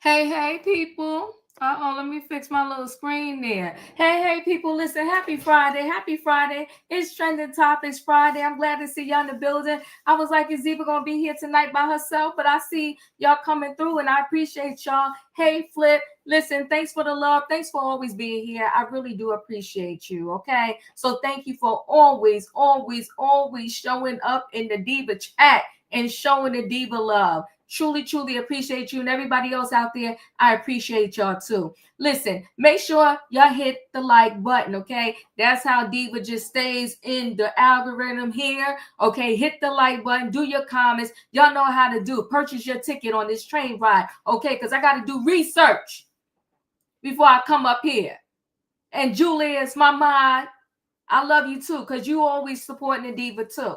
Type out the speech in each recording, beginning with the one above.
Hey, people. Let me fix my little screen there. Hey, people, listen, happy Friday. Happy Friday. It's Trending Topics Friday. I'm glad to see y'all in the building. I was like, is Zeba going to be here tonight by herself? But I see y'all coming through, and I appreciate y'all. Hey, Flip, listen, thanks for the love. Thanks for always being here. I really do appreciate you, okay? So thank you for always showing up in the Diva chat and showing the Diva love. Truly appreciate you, and everybody else out there, I appreciate y'all too. Listen, make sure y'all hit the like button, okay? That's how Diva just stays in the algorithm here, okay? Hit the like button, do your comments. Y'all know how to do. Purchase your ticket on this train ride, okay? Because I got to do research before I come up here. And Julius, my mod, I love you too, because you always supporting the Diva too.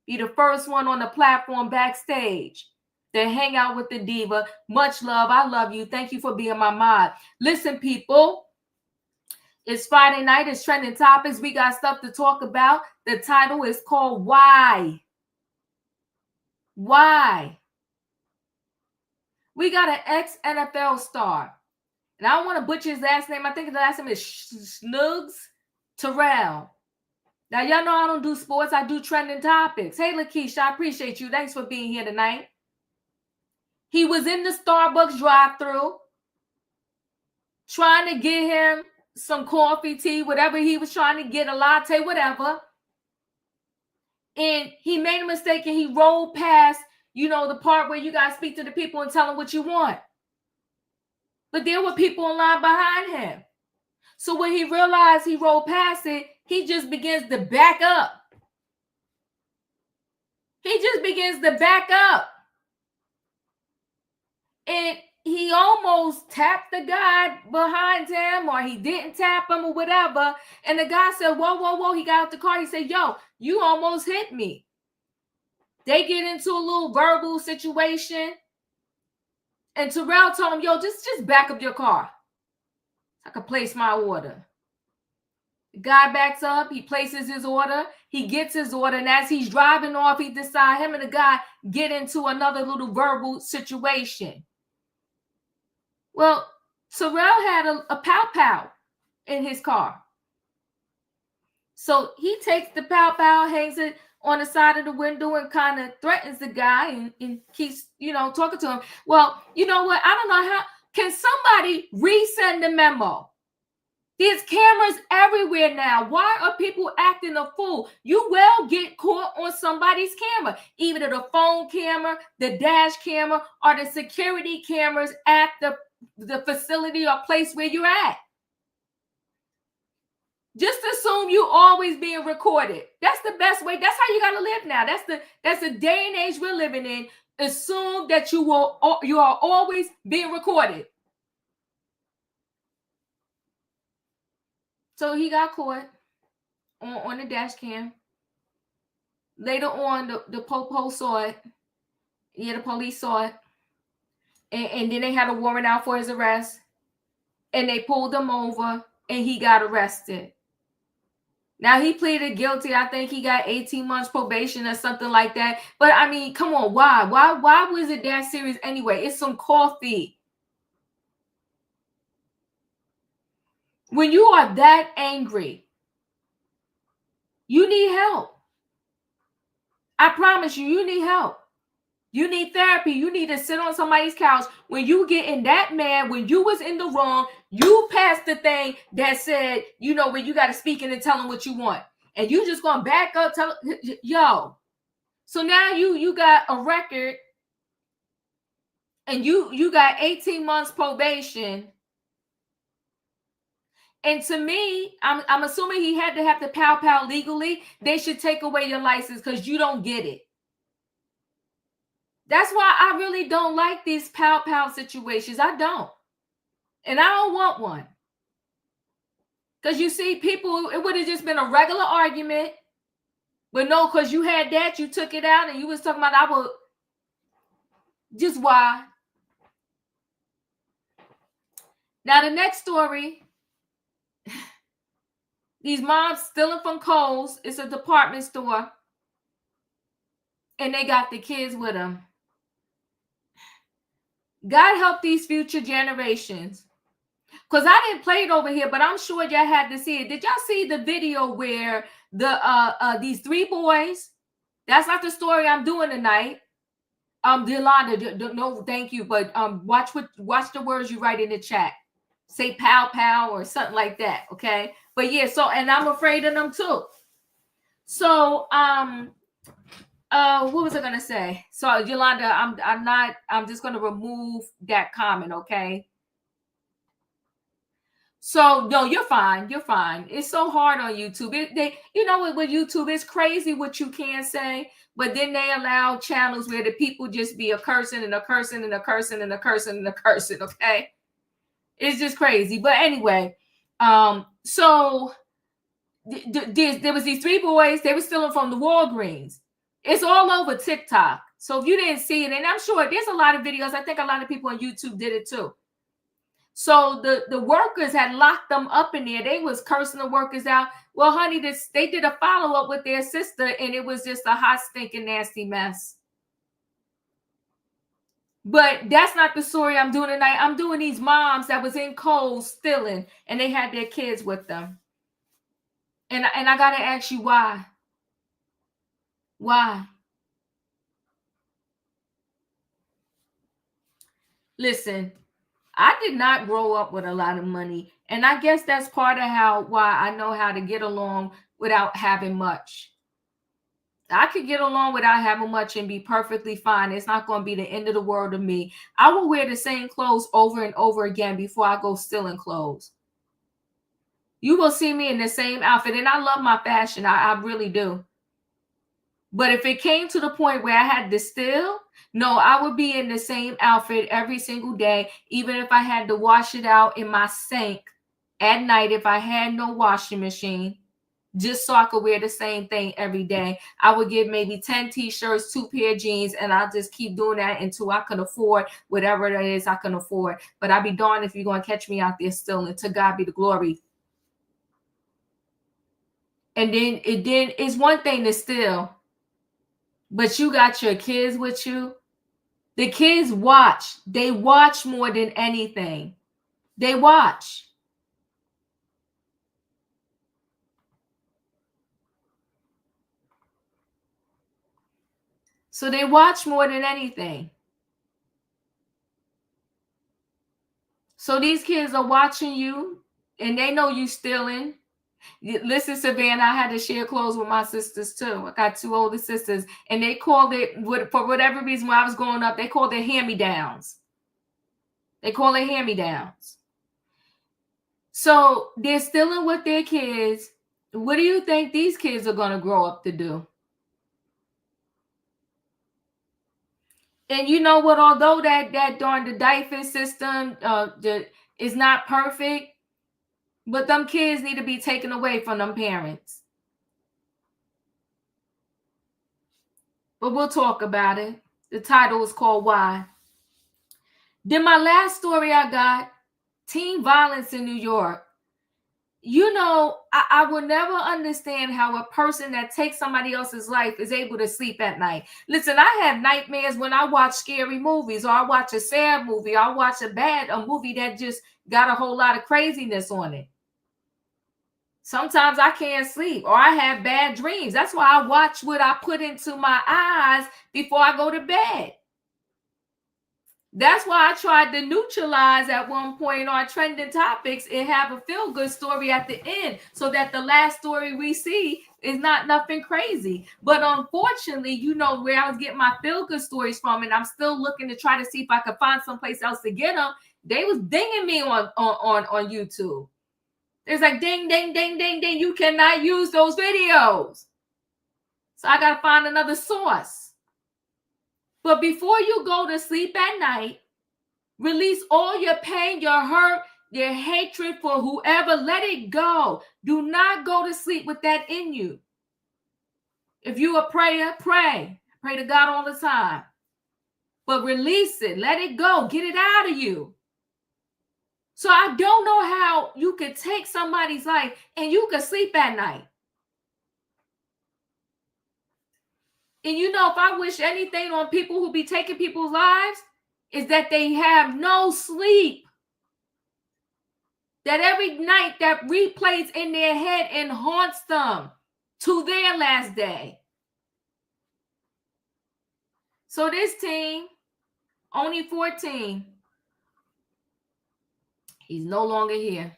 Be the first one on the platform backstage. Then hang out with the Diva. Much love. I love you. Thank you for being my mod. Listen, people. It's Friday night. It's Trending Topics. We got stuff to talk about. The title is called Why? Why? We got an ex-NFL star. And I don't want to butcher his last name. I think his last name is Suggs. Terrell. Now, y'all know I don't do sports. I do Trending Topics. Hey, Lakeisha, I appreciate you. Thanks for being here tonight. He was in the Starbucks drive-thru trying to get him some coffee, tea, whatever he was trying to get, a latte, whatever. And he made a mistake and he rolled past, the part where you got to speak to the people and tell them what you want. But there were people in line behind him. So when he realized he rolled past it, he just begins to back up. And he almost tapped the guy behind him, or he didn't tap him or whatever. And the guy said, whoa. He got out the car. He said, yo, you almost hit me. They get into a little verbal situation. And Terrell told him, yo, just back up your car. I can place my order. The guy backs up. He places his order. He gets his order. And as he's driving off, he decides him and the guy get into another little verbal situation. Well, Terrell had a pow-pow in his car. So he takes the pow-pow, hangs it on the side of the window and kind of threatens the guy and keeps, talking to him. Well, you know what? I don't know how. Can somebody resend the memo? There's cameras everywhere now. Why are people acting a fool? You will get caught on somebody's camera, either the phone camera, the dash camera, or the security cameras at the facility or place where you're at. Just assume you always being recorded. That's the best way. That's how you got to live now. That's the day and age we're living in. Assume that you are always being recorded. So he got caught on the dash cam. Later on, the popo saw it. Yeah, the police saw it. And then they had a warrant out for his arrest. And they pulled him over and he got arrested. Now, he pleaded guilty. I think he got 18 months probation or something like that. But, I mean, come on, why? Why was it that serious anyway? It's some coffee. When you are that angry, you need help. I promise you need help. You need therapy. You need to sit on somebody's couch. When you get in that man, when you was in the wrong, you passed the thing that said, when you got to speak in and tell them what you want. And you just going to back up, yo. So now you got a record and you got 18 months probation. And to me, I'm assuming he had to have the pow-pow legally. They should take away your license because you don't get it. That's why I really don't like these pow-pow situations. I don't. And I don't want one. Because you see, people, it would have just been a regular argument. But no, because you had that, you took it out, and you was talking about, I would. Just why? Now, the next story. These moms stealing from Kohl's. It's a department store. And they got the kids with them. God help these future generations. Because I didn't play it over here, but I'm sure y'all had to see it. Did y'all see the video where these three boys? That's not the story I'm doing tonight. Yolanda, no, thank you, but watch the words you write in the chat. Say pow pow or something like that, okay? But yeah, so and I'm afraid of them too. So what was I gonna say? So Yolanda, I'm just gonna remove that comment, okay? So no, you're fine. You're fine. It's so hard on YouTube. You know, with YouTube, it's crazy what you can say, but then they allow channels where the people just be a cursing and a cursing and a cursing and a cursing and a cursing. Okay, it's just crazy. But anyway, so there was these three boys. They were stealing from the Walgreens. It's all over TikTok. So if you didn't see it, and I'm sure there's a lot of videos. I think a lot of people on YouTube did it too. So the workers had locked them up in there. They was cursing the workers out. Well, honey, they did a follow-up with their sister, and it was just a hot, stinking, nasty mess. But that's not the story I'm doing tonight. I'm doing these moms that was in Kohl stealing, and they had their kids with them. And I gotta ask you why. Why? Listen, I did not grow up with a lot of money. And I guess that's part of why I know how to get along without having much. I could get along without having much and be perfectly fine. It's not going to be the end of the world to me. I will wear the same clothes over and over again before I go stealing clothes. You will see me in the same outfit. And I love my fashion. I really do. But if it came to the point where I had to steal, no, I would be in the same outfit every single day, even if I had to wash it out in my sink at night if I had no washing machine, just so I could wear the same thing every day. I would get maybe 10 t-shirts, 2 pair of jeans, and I'll just keep doing that until I can afford whatever it is I can afford. But I'd be darned if you're going to catch me out there stealing. To God be the glory. And then it's one thing to steal, but you got your kids with you. The kids watch. They watch more than anything. They watch. So they watch more than anything. So these kids are watching you and they know you stealing. Listen, Savannah, I had to share clothes with my sisters too. I got 2 older sisters, and they called it, for whatever reason, when I was growing up, they called it hand-me-downs. They call it hand-me-downs. So they're stealing with their kids. What do you think these kids are going to grow up to do? And you know what? Although that darn the diaper system is not perfect, but them kids need to be taken away from them parents. But we'll talk about it. The title is called Why. Then my last story I got, teen violence in New York. You know, I will never understand how a person that takes somebody else's life is able to sleep at night. Listen, I have nightmares when I watch scary movies, or I watch a sad movie, or I watch a movie that just got a whole lot of craziness on it. Sometimes I can't sleep, or I have bad dreams. That's why I watch what I put into my eyes before I go to bed. That's why I tried to neutralize at one point on trending topics and have a feel-good story at the end, so that the last story we see is not nothing crazy. But unfortunately, you know where I was getting my feel-good stories from, and I'm still looking to try to see if I could find someplace else to get them. They was dinging me on YouTube. It's like ding, ding, ding, ding, ding. You cannot use those videos. So I got to find another source. But before you go to sleep at night, release all your pain, your hurt, your hatred for whoever. Let it go. Do not go to sleep with that in you. If you're a prayer, pray. Pray to God all the time. But release it. Let it go. Get it out of you. So I don't know how you could take somebody's life and you could sleep at night. And you know, if I wish anything on people who be taking people's lives, is that they have no sleep. That every night that replays in their head and haunts them to their last day. So this team, only 14, he's no longer here.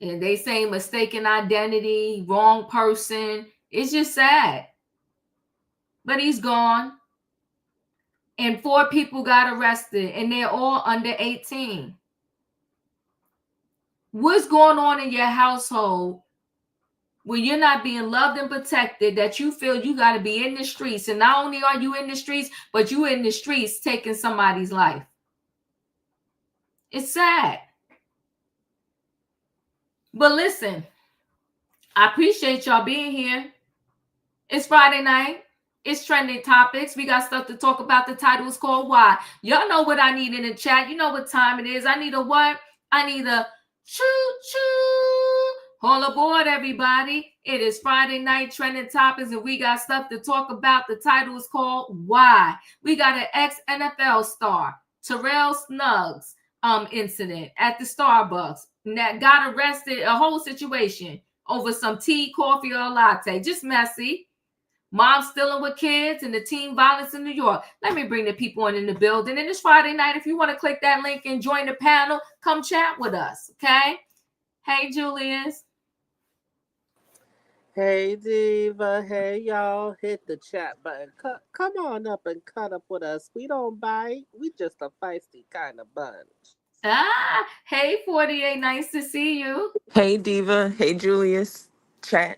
And they say mistaken identity, wrong person. It's just sad. But he's gone. And 4 people got arrested, and they're all under 18. What's going on in your household where you're not being loved and protected, that you feel you got to be in the streets? And not only are you in the streets, but you in the streets taking somebody's life. It's sad. But listen, I appreciate y'all being here. It's Friday night. It's trending topics. We got stuff to talk about. The title is called Why. Y'all know what I need in the chat. You know what time it is. I need a what? I need a choo-choo. All aboard, everybody. It is Friday night trending topics, and we got stuff to talk about. The title is called Why. We got an ex-NFL star, Terrell Suggs, incident at the Starbucks that got arrested, a whole situation over some tea, coffee, or a latte. Just messy. Mom stealing with kids and the teen violence in New York. Let me bring the people in the building. And it's Friday night. If you want to click that link and join the panel, come chat with us, okay? Hey, Julius. Hey, Diva. Hey, y'all. Hit the chat button. Come on up and cut up with us. We don't bite. We just a feisty kind of bunch. Hey, 48. Nice to see you. Hey, Diva. Hey, Julius. Chat.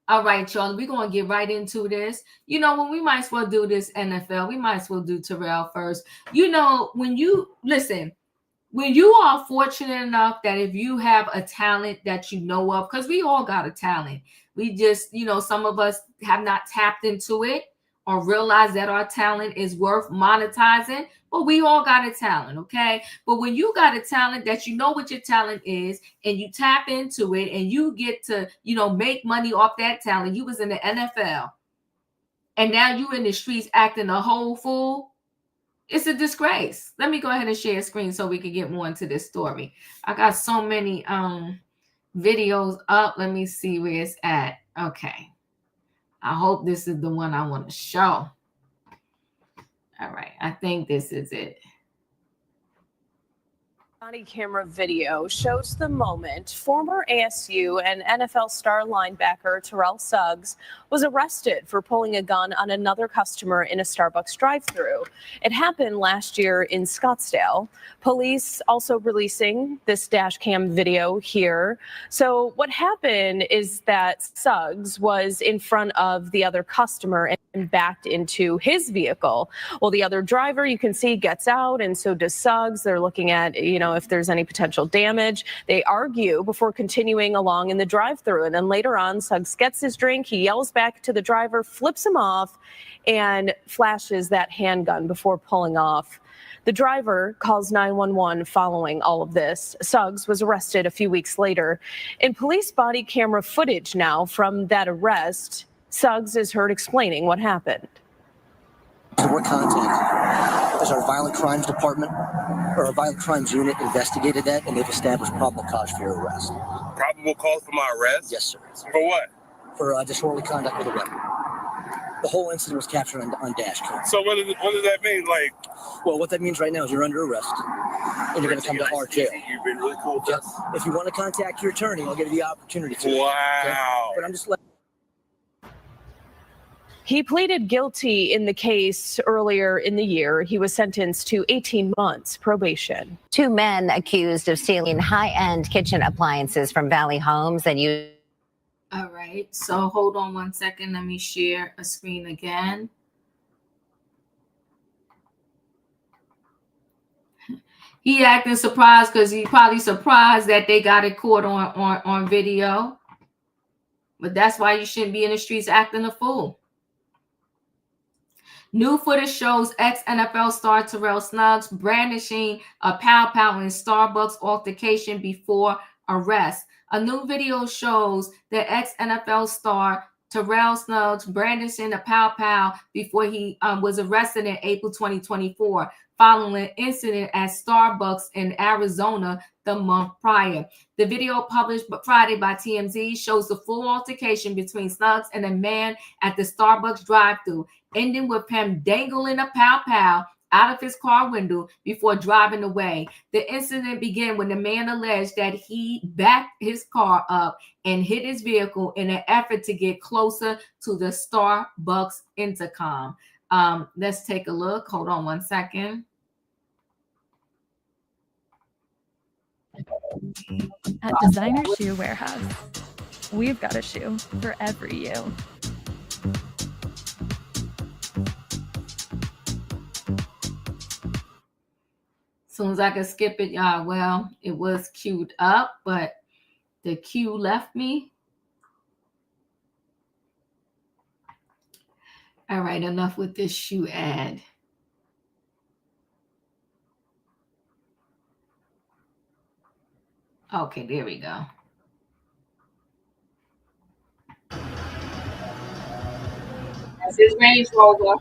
All right, y'all. We're going to get right into this. You know, when we might as well do this NFL, we might as well do Terrell first. You know, when you are fortunate enough that if you have a talent that you know of, because we all got a talent. We just, you know, some of us have not tapped into it or realized that our talent is worth monetizing, but we all got a talent, okay? But when you got a talent that you know what your talent is and you tap into it and you get to, you know, make money off that talent. You was in the NFL and now you in the streets acting a whole fool. It's a disgrace. Let me go ahead and share a screen so we can get more into this story. I got so many videos up. Let me see where it's at. Okay. I hope this is the one I want to show. All right. I think this is it. Body camera video shows the moment former ASU and NFL star linebacker Terrell Suggs was arrested for pulling a gun on another customer in a Starbucks drive-thru. It happened last year in Scottsdale. Police also releasing this dash cam video here. So what happened is that Suggs was in front of the other customer and backed into his vehicle. Well, the other driver, you can see, gets out, and so does Suggs. They're looking at, you know, if there's any potential damage. They argue before continuing along in the drive-thru, and then later on, Suggs gets his drink. He yells back to the driver, flips him off, and flashes that handgun before pulling off. The driver calls 911 following all of this. Suggs was arrested a few weeks later. In police body camera footage now from that arrest, Suggs is heard explaining what happened. So we're contacted as our violent crimes department or our violent crimes unit investigated that, and they've established probable cause for your arrest. Probable cause for my arrest? Yes, sir. For what? For disorderly conduct with a weapon. The whole incident was captured on dash cam. So what does that mean? Like, well, what that means right now is you're under arrest, and you're going to come to our jail. You've been really cool with us. If you want to contact your attorney, I'll give you the opportunity to. Wow. Okay? But I'm just letting. He pleaded guilty in the case earlier in the year. He was sentenced to 18 months probation. 2 men accused of stealing high-end kitchen appliances from Valley Homes and you. All right. So hold on one second. Let me share a screen again. He acting surprised because he probably surprised that they got it caught on video. But that's why you shouldn't be in the streets acting a fool. New footage shows ex-NFL star Terrell Suggs brandishing a pow-pow in Starbucks altercation before arrest. A new video shows the ex-NFL star Terrell Suggs brandishing a pow before he was arrested in April 2024 following an incident at Starbucks in Arizona the month prior. The video published Friday by TMZ shows the full altercation between Suggs and a man at the Starbucks drive-thru, ending with him dangling a pow out of his car window before driving away. The incident began when the man alleged that he backed his car up and hit his vehicle in an effort to get closer to the Starbucks intercom. Let's take a look. Hold on one second. At Designer Shoe Warehouse, we've got a shoe for every you. As soon as I could skip it, y'all, well, it was queued up, but the queue left me. All right, enough with this shoe ad. Okay, there we go. That's his Range Rover.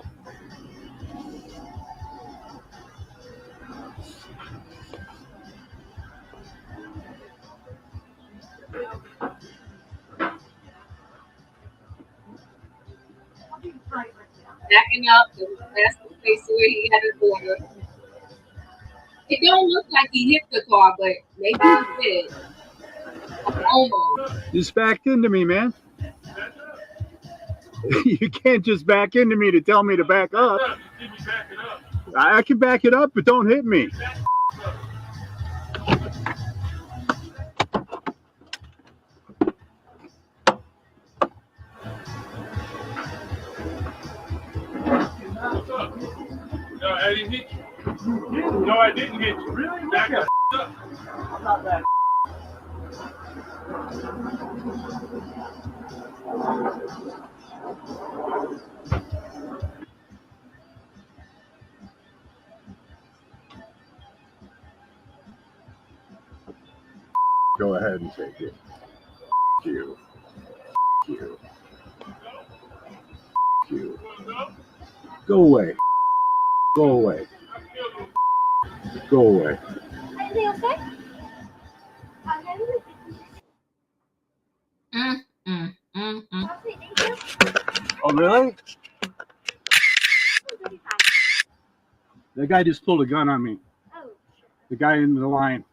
Backing up, that's the place where he had his order. It don't look like he hit the car, but maybe he did. Almost. Just backed into me, man. You can't just back into me to tell me to back up. I can back it up, but don't hit me. No, I didn't hit you. No, I didn't hit you. Really? Back up. I'm not that. Go ahead and take it. You. You. You. Go away. Go away. Go away. Oh, really? That guy just pulled a gun on me. The guy in the line.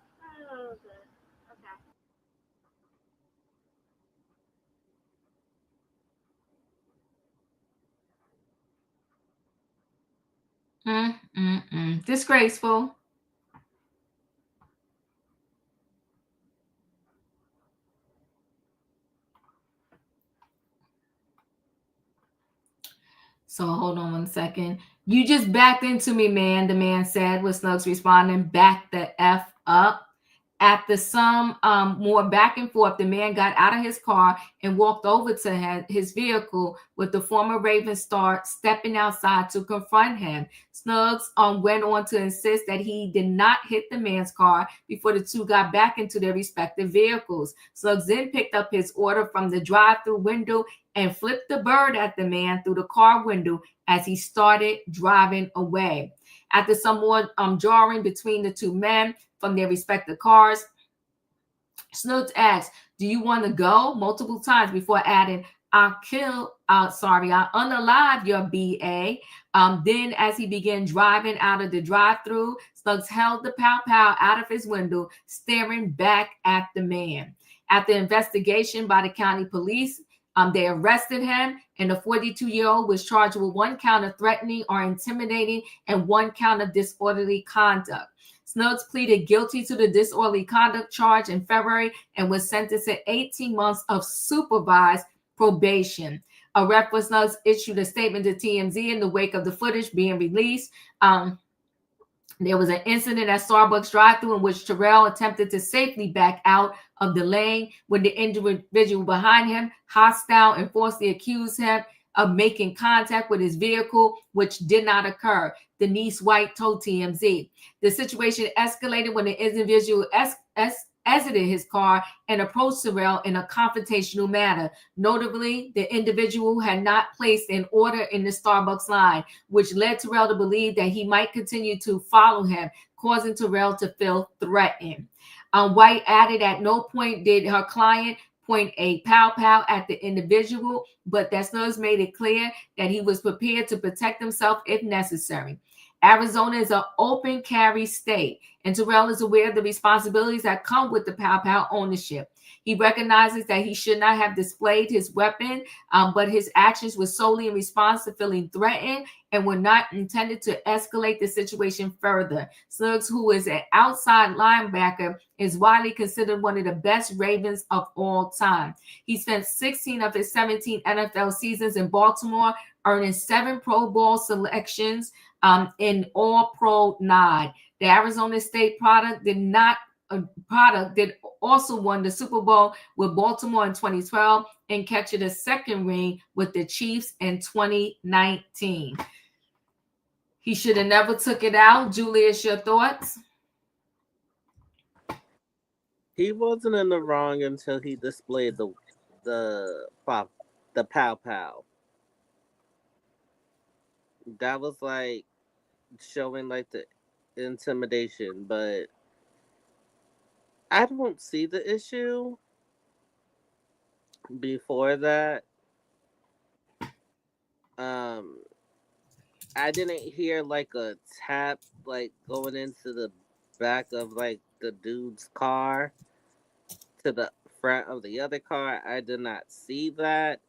Disgraceful. So hold on one second. You just backed into me, man, the man said, with Suggs responding, back the F up. After some more back and forth, the man got out of his car and walked over to his vehicle with the former Raven star stepping outside to confront him. Suggs went on to insist that he did not hit the man's car before the two got back into their respective vehicles. Suggs then picked up his order from the drive-thru window and flipped the bird at the man through the car window as he started driving away. After some more jarring between the two men from their respective cars, Suggs asked, "Do you want to go?" multiple times before adding, I'll unalive your BA. Then as he began driving out of the drive-thru, Suggs held the pow out of his window, staring back at the man. After investigation by the county police, they arrested him, and the 42-year-old was charged with 1 count of threatening or intimidating and 1 count of disorderly conduct. Suggs pleaded guilty to the disorderly conduct charge in February and was sentenced to 18 months of supervised probation. A rep for Suggs issued a statement to TMZ in the wake of the footage being released. There was an incident at Starbucks drive-thru in which Terrell attempted to safely back out of the lane when the individual behind him, hostile and falsely accused him of making contact with his vehicle, which did not occur, Denise White told TMZ. The situation escalated when the individual exited his car and approached Terrell in a confrontational manner. Notably, the individual had not placed an order in the Starbucks line, which led Terrell to believe that he might continue to follow him, causing Terrell to feel threatened. White added, at no point did her client point a pow-pow at the individual, but that Suggs made it clear that he was prepared to protect himself if necessary. Arizona is an open carry state, and Terrell is aware of the responsibilities that come with the pow-pow ownership. He recognizes that he should not have displayed his weapon, but his actions were solely in response to feeling threatened and were not intended to escalate the situation further. Suggs, who is an outside linebacker, is widely considered one of the best Ravens of all time. He spent 16 of his 17 NFL seasons in Baltimore, earning 7 Pro Bowl selections in All-Pro 9. The Arizona State product did also won the Super Bowl with Baltimore in 2012 and captured a second ring with the Chiefs in 2019. He should have never took it out. Julius, your thoughts? He wasn't in the wrong until he displayed the pow pow. That was like showing like the intimidation, but I don't see the issue before that. I didn't hear like a tap like going into the back of like the dude's car to the front of the other car. I did not see that.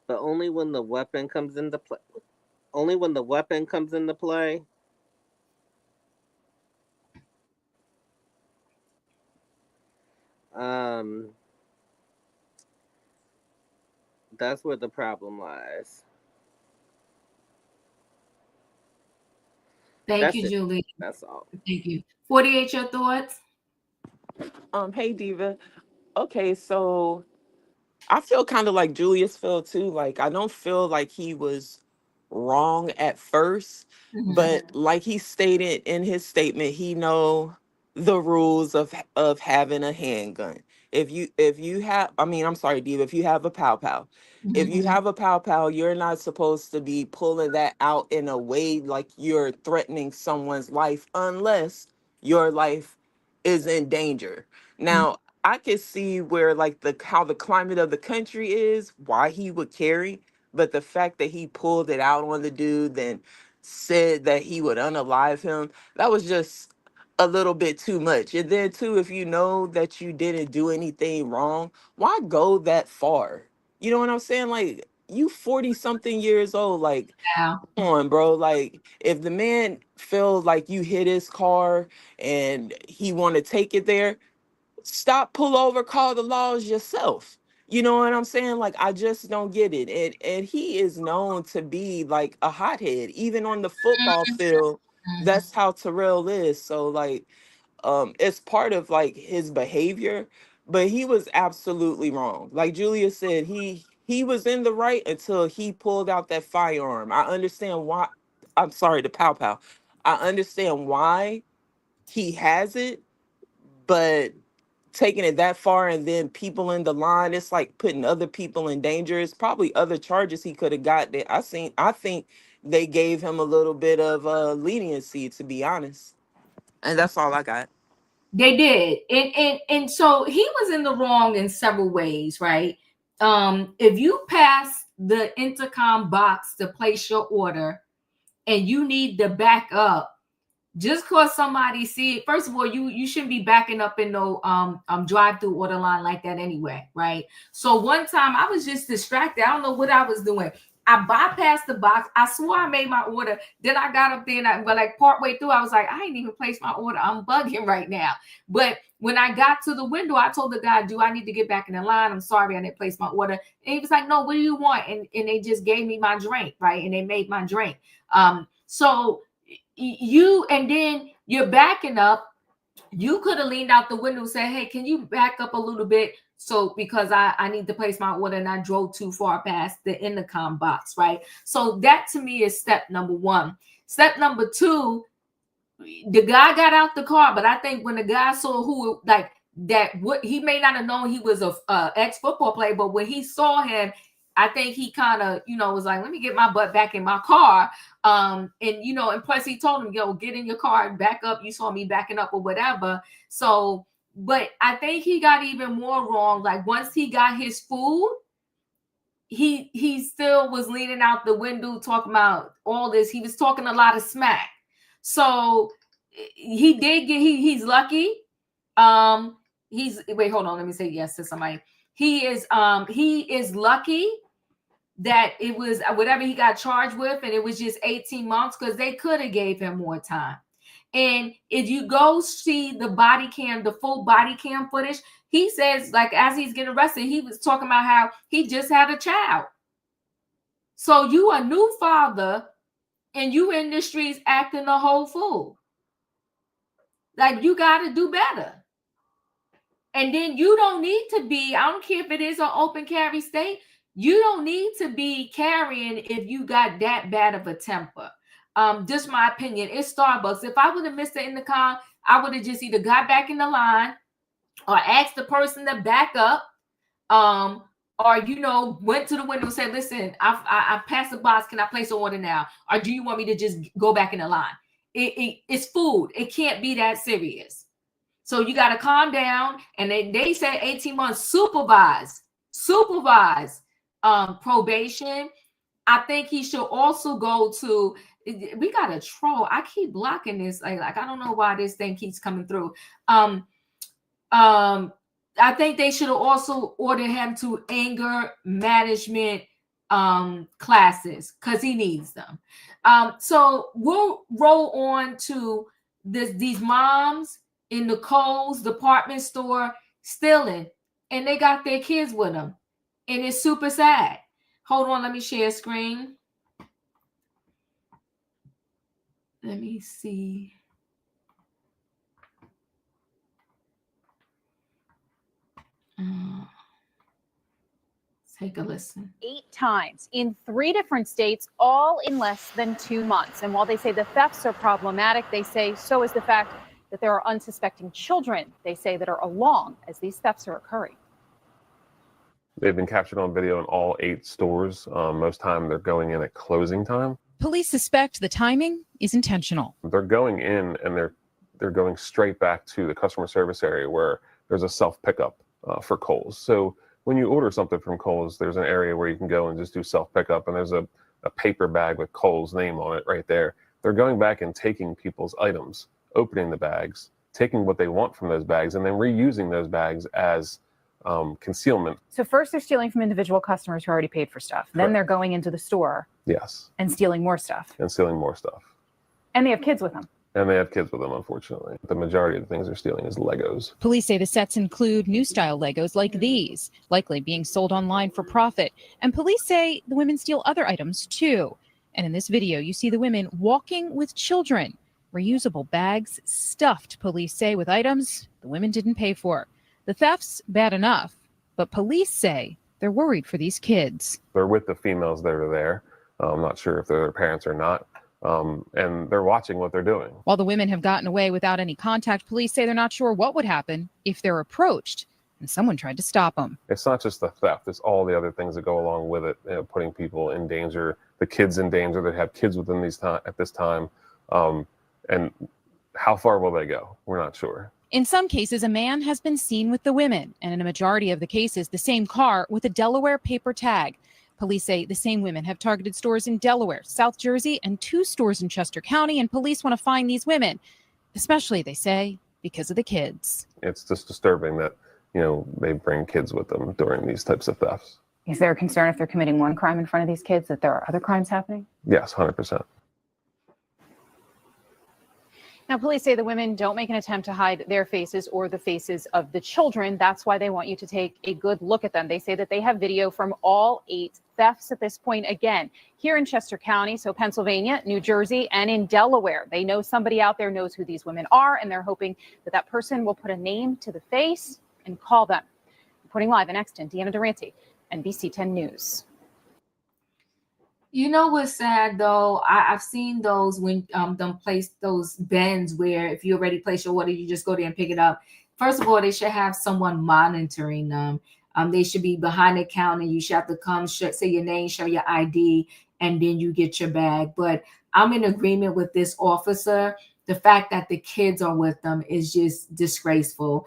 But only when the weapon comes into play. Only when the weapon comes into play. That's where the problem lies. Thank you, Julie. That's all. Thank you. 48, your thoughts? Hey Diva. Okay, so I feel kind of like Julius felt too. Like I don't feel like he was wrong at first, but like he stated in his statement, he know the rules of having a handgun. If you have, I mean, I'm sorry, Diva, if you have a pow pow, if you have a pow pow, you're not supposed to be pulling that out in a way like you're threatening someone's life unless your life is in danger. Now, I could see where like how the climate of the country is, why he would carry, but the fact that he pulled it out on the dude, then said that he would unalive him, that was just a little bit too much. And then too, if you know that you didn't do anything wrong, why go that far? You know what I'm saying? Like you 40 something years old, like Yeah. come on, bro. Like if the man feels like you hit his car and he want to take it there, stop, pull over, call the laws yourself. You know what I'm saying? Like I just don't get it. And he is known to be like a hothead, even on the football field. That's how Terrell is. So like it's part of like his behavior, but he was absolutely wrong. Like Julia said, he was in the right until he pulled out that firearm. I understand why. I'm sorry, the pow pow. I understand why he has it, but taking it that far and then people in the line, it's like putting other people in danger. It's probably other charges he could have got that I think they gave him a little bit of leniency, to be honest. And that's all I got. They did. And so he was in the wrong in several ways, right? If you pass the intercom box to place your order and you need to back up, just cause somebody see it, first of all, you shouldn't be backing up in no drive-thru order line like that anyway, right? So one time I was just distracted. I don't know what I was doing. I bypassed the box. I swore I made my order. Then I got up there but like partway through, I was like, I ain't even placed my order. I'm bugging right now. But when I got to the window, I told the guy, do I need to get back in the line? I'm sorry, I didn't place my order. And he was like, no, what do you want? And they just gave me my drink, right? And they made my drink. So and then you're backing up. You could have leaned out the window and said, hey, can you back up a little bit? So because I need to place my order and I drove too far past the intercom box, right? So that to me is step number one. Step number two, the guy got out the car, but I think when the guy saw who like that, what he may not have known he was a ex-football player, but when he saw him, I think he kind of, was like, let me get my butt back in my car. And and plus he told him, yo, get in your car and back up. You saw me backing up or whatever. So, but I think he got even more wrong. Like once he got his food, he still was leaning out the window talking about all this. He was talking a lot of smack. So he did get he's lucky. Wait, hold on, let me say yes to somebody. He is lucky that it was whatever he got charged with, and it was just 18 months because they could have gave him more time. And if you go see the full body cam footage, he says, like, as he's getting arrested, he was talking about how he just had a child. So you a new father and you in the streets acting a whole fool. Like, you got to do better. And then you don't need to be, I don't care if it is an open carry state, you don't need to be carrying if you got that bad of a temper. Just my opinion. It's Starbucks. If I would have missed the intercom, I would have just either got back in the line or asked the person to back up, or went to the window and said, listen, I passed the box. Can I place an order now? Or do you want me to just go back in the line? It's food. It can't be that serious. So you got to calm down. And they said 18 months supervised probation. I think he should also go to, we got a troll. I keep blocking this. Like I don't know why this thing keeps coming through. I think they should have also ordered him to anger management classes because he needs them. So we'll roll on to these moms in the Kohl's department store stealing, and they got their kids with them, and it's super sad. Hold on, let me share screen. Let me see. Take a listen. 8 times in 3 different states, all in less than 2 months. And while they say the thefts are problematic, they say so is the fact that there are unsuspecting children, they say, that are along as these thefts are occurring. They've been captured on video in all 8 stores. Most time they're going in at closing time. Police suspect the timing is intentional. They're going in and they're going straight back to the customer service area where there's a self pickup for Kohl's. So when you order something from Kohl's, there's an area where you can go and just do self pickup, and there's a paper bag with Kohl's name on it right there. They're going back and taking people's items, opening the bags, taking what they want from those bags, and then reusing those bags as concealment. So first they're stealing from individual customers who already paid for stuff. Then Correct. they're going into the store. Yes. And stealing more stuff. And stealing more stuff. And they have kids with them. And they have kids with them, unfortunately. The majority of the things they're stealing is Legos. Police say the sets include new style Legos like these, likely being sold online for profit. And police say the women steal other items too. And in this video, you see the women walking with children. Reusable bags stuffed, police say, with items the women didn't pay for. The thefts, bad enough, but police say they're worried for these kids. They're with the females that are there. I'm not sure if they're their parents or not. And they're watching what they're doing. While the women have gotten away without any contact, police say they're not sure what would happen if they're approached and someone tried to stop them. It's not just the theft, it's all the other things that go along with it, putting people in danger, the kids in danger that have kids within at this time. And how far will they go? We're not sure. In some cases, a man has been seen with the women, and in a majority of the cases, the same car with a Delaware paper tag. Police say the same women have targeted stores in Delaware, South Jersey, and 2 stores in Chester County, and police want to find these women, especially, they say, because of the kids. It's just disturbing that, they bring kids with them during these types of thefts. Is there a concern if they're committing one crime in front of these kids that there are other crimes happening? Yes, 100%. Now, police say the women don't make an attempt to hide their faces or the faces of the children. That's why they want you to take a good look at them. They say that they have video from all 8 thefts at this point. Again, here in Chester County, so Pennsylvania, New Jersey, and in Delaware. They know somebody out there knows who these women are, and they're hoping that that person will put a name to the face and call them. Reporting live in Exton, Deanna Durante, NBC 10 News. You know what's sad though? I've seen those when them place those bins where if you already place your order, you just go there and pick it up. First of all, they should have someone monitoring them. They should be behind the counter. You should have to come, say your name, show your ID, and then you get your bag. But I'm in agreement with this officer. The fact that the kids are with them is just disgraceful.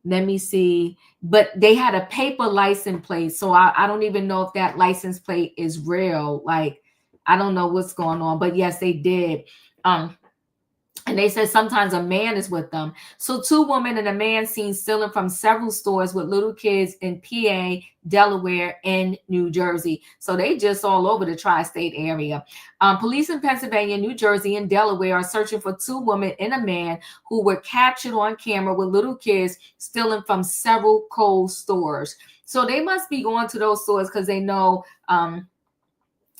Let me see, but they had a paper license plate, so I don't even know if that license plate is real. Like, I don't know what's going on, but yes, they did. And they said sometimes a man is with them. So 2 women and a man seen stealing from several stores with little kids in PA, Delaware, and New Jersey. So they just all over the tri-state area. Police in Pennsylvania, New Jersey, and Delaware are searching for 2 women and a man who were captured on camera with little kids stealing from several Kohl stores. So they must be going to those stores because they know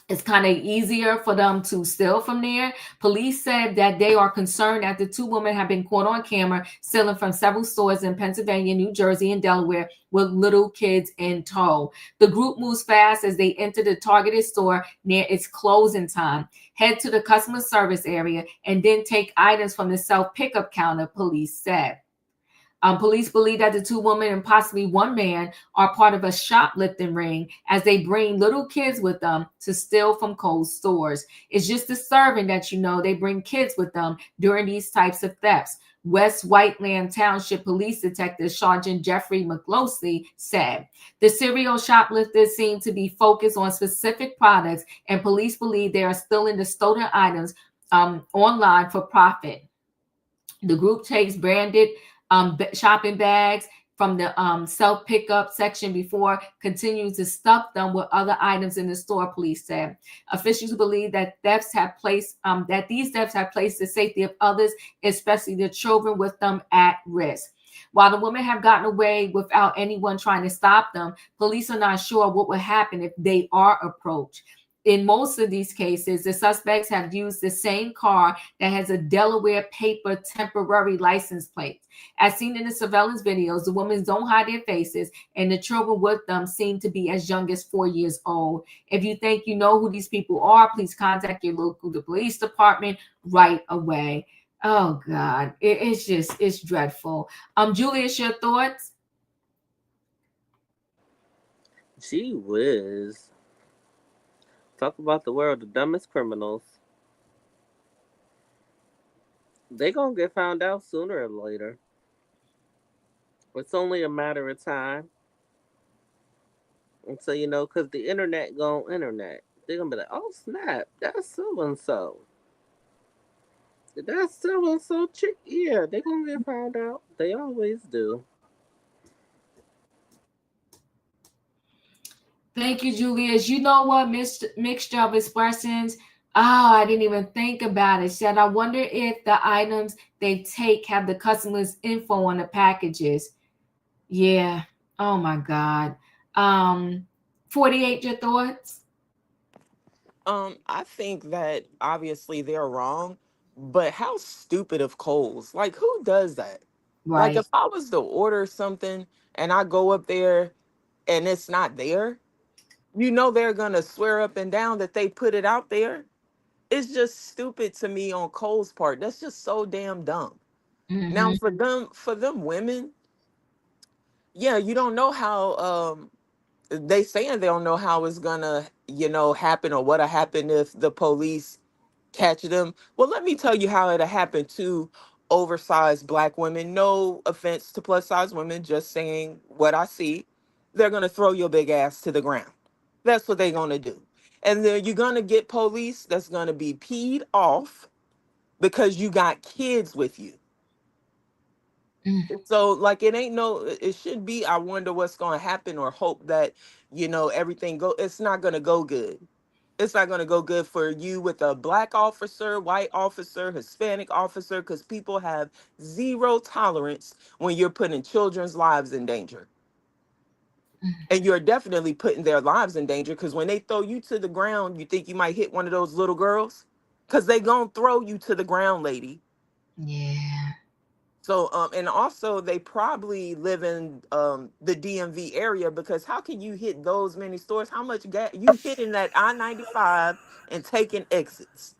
it's kind of easier for them to steal from there. Police said that they are concerned that the 2 women have been caught on camera stealing from several stores in Pennsylvania, New Jersey, and Delaware with little kids in tow. The group moves fast as they enter the targeted store near its closing time, head to the customer service area, and then take items from the self-pickup counter, police said. Police believe that the 2 women and possibly 1 man are part of a shoplifting ring as they bring little kids with them to steal from Kohl stores. It's just disturbing that, they bring kids with them during these types of thefts. West Whiteland Township Police Detective Sergeant Jeffrey McCloskey said the serial shoplifters seem to be focused on specific products, and police believe they are stealing the stolen items online for profit. The group takes branded shopping bags from the self-pickup section before continuing to stuff them with other items in the store, police said. Officials believe that these thefts have placed the safety of others, especially the children with them, at risk. While the women have gotten away without anyone trying to stop them, police are not sure what will happen if they are approached. In most of these cases, the suspects have used the same car that has a Delaware paper temporary license plate. As seen in the surveillance videos, the women don't hide their faces, and the children with them seem to be as young as 4 years old. If you think you know who these people are, please contact your local police department right away. Oh God, it's dreadful. Julius, your thoughts? Gee whiz. Talk about the world of dumbest criminals. They gonna get found out sooner or later. It's only a matter of time. And so, because the internet internet. They're gonna be like, oh snap, that's so and so. That's so and so chick. Yeah, they gonna get found out. They always do. Thank you, Julius. You know what? Mixture of expressions. Oh, I didn't even think about it. Said, I wonder if the items they take have the customer's info on the packages. Yeah. Oh my God. 48, your thoughts? I think that obviously they're wrong, but how stupid of Kohl's. Like, who does that? Like, Right. if I was to order something and I go up there and it's not there, they're gonna swear up and down that they put it out there. It's just stupid to me on Kohl's part. That's just so damn dumb. Now, Mm-hmm. for them women, yeah, you don't know how they saying they don't know how it's gonna, happen or what'll happen if the police catch them. Well, let me tell you how it'll happen to oversized black women. No offense to plus size women, just saying what I see. They're gonna throw your big ass to the ground. That's what they're gonna do. And then you're gonna get police that's gonna be peed off because you got kids with you. So like it should be I wonder what's gonna happen or hope that, everything it's not gonna go good. It's not going to go good for you with a black officer, white officer, Hispanic officer, because people have zero tolerance when you're putting children's lives in danger. And you're definitely putting their lives in danger because when they throw you to the ground, you think you might hit one of those little girls? Because they going to throw you to the ground, lady. Yeah. So, and also they probably live in the DMV area, because how can you hit those many stores? How much gas you hitting that I-95 and taking exits?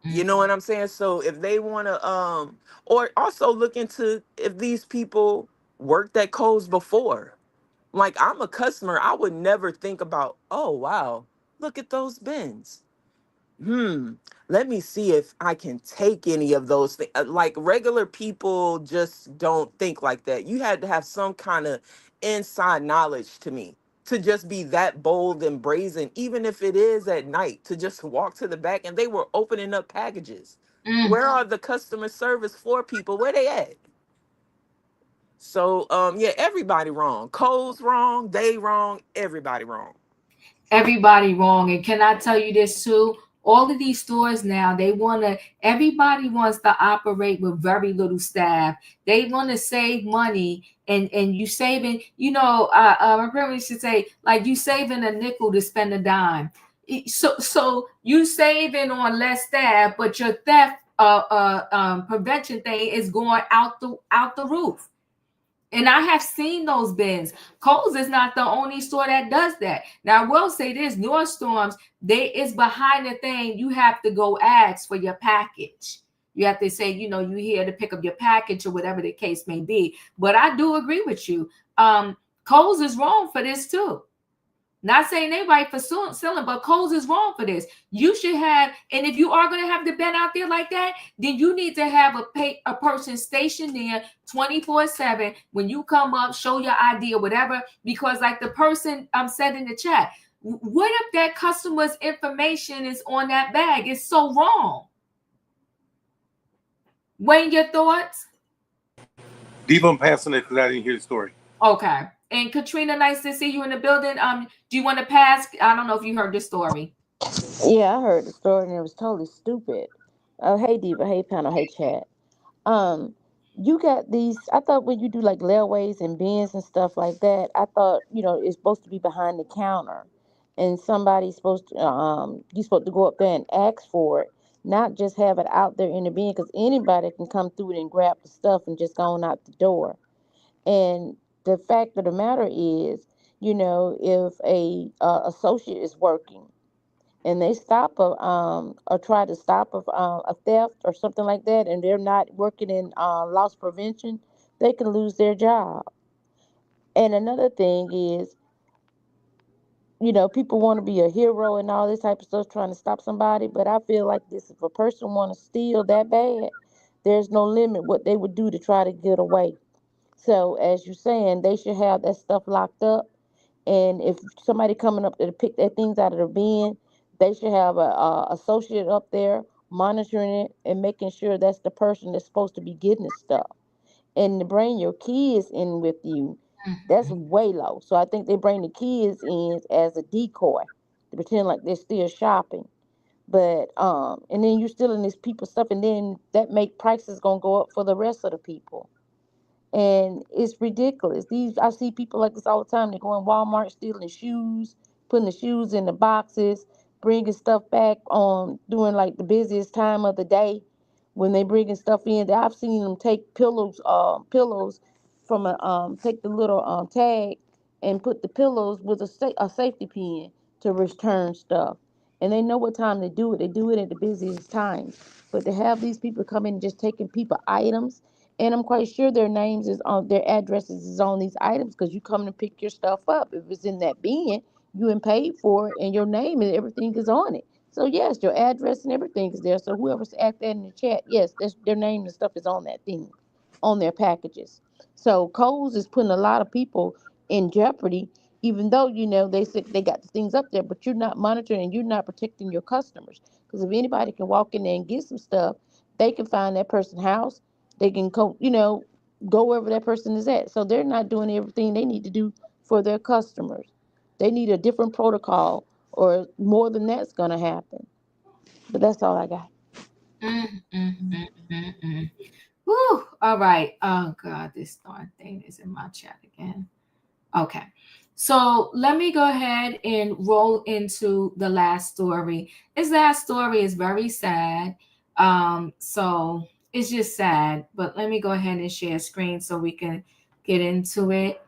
You know what I'm saying? So if they want to, or also look into if these people worked at Kohl's before. Like, I'm a customer, I would never think about, oh wow, look at those bins. Let me see if I can take any of those things. Like, regular people just don't think like that. You had to have some kind of inside knowledge to me to just be that bold and brazen, even if it is at night, to just walk to the back and they were opening up packages. Where are the customer service floor people? Where they at? So yeah, everybody wrong. Kohl's wrong, they wrong, everybody wrong. Everybody wrong. And can I tell you this too? All of these stores now, everybody wants to operate with very little staff. They want to save money, and you saving, my grandma used to say, like, you saving a nickel to spend a dime. So you saving on less staff, but your theft prevention thing is going out the roof. And I have seen those bins. Kohl's is not the only store that does that. Now, I will say this, Nordstorms, it's behind the thing. You have to go ask for your package. You have to say, you're here to pick up your package or whatever the case may be. But I do agree with you. Kohl's is wrong for this too. Not saying anybody for selling, but Kohl's is wrong for this. You should have, and if you are going to have the bin out there like that, then you need to have a person stationed there 24/7. When you come up, show your ID or whatever, because like the person said in the chat, what if that customer's information is on that bag? It's so wrong. Wayne, your thoughts? Diva, I'm passing it because I didn't hear the story. Okay. And Katrina, nice to see you in the building. Do you want to pass? I don't know if you heard this story. Yeah, I heard the story and it was totally stupid. Hey Diva, hey panel, hey chat. You got these. I thought when you do like layways and bins and stuff like that, I thought it's supposed to be behind the counter, and somebody's supposed to you're supposed to go up there and ask for it, not just have it out there in the bin, because anybody can come through it and grab the stuff and just go on out the door. And the fact of the matter is, if a associate is working and they stop or try to stop a theft or something like that, and they're not working in loss prevention, they can lose their job. And another thing is, people want to be a hero and all this type of stuff trying to stop somebody, but I feel like this: if a person want to steal that bad, there's no limit what they would do to try to get away. So as you're saying, they should have that stuff locked up. And if somebody coming up there to pick their things out of the bin, they should have a associate up there monitoring it and making sure that's the person that's supposed to be getting the stuff. And to bring your kids in with you, that's way low. So I think they bring the kids in as a decoy to pretend like they're still shopping. But and then you're stealing these people's stuff, and then that make prices gonna go up for the rest of the people. And it's ridiculous. I see people like this all the time. They go in Walmart stealing shoes, putting the shoes in the boxes, bringing stuff back on during like the busiest time of the day when they bringing stuff in. I've seen them take pillows from take the little tag and put the pillows with a safety pin to return stuff. And they know what time to do it. They do it at the busiest times. But to have these people come in and just taking people items, and I'm quite sure their names is on their addresses is on these items, because you come to pick your stuff up. If it's in that bin, you been paid for it, and your name and everything is on it. So yes, your address and everything is there. So whoever's at that in the chat, yes, their name and stuff is on that thing, on their packages. So Kohl's is putting a lot of people in jeopardy, even though they said they got the things up there, but you're not monitoring and you're not protecting your customers. Because if anybody can walk in there and get some stuff, they can find that person's house. They can go wherever that person is at. So they're not doing everything they need to do for their customers. They need a different protocol, or more than that's going to happen. But that's all I got. Woo. All right. Oh God, this darn thing is in my chat again. Okay. So let me go ahead and roll into the last story. This last story is very sad. So it's just sad. But let me go ahead and share screen so we can get into it.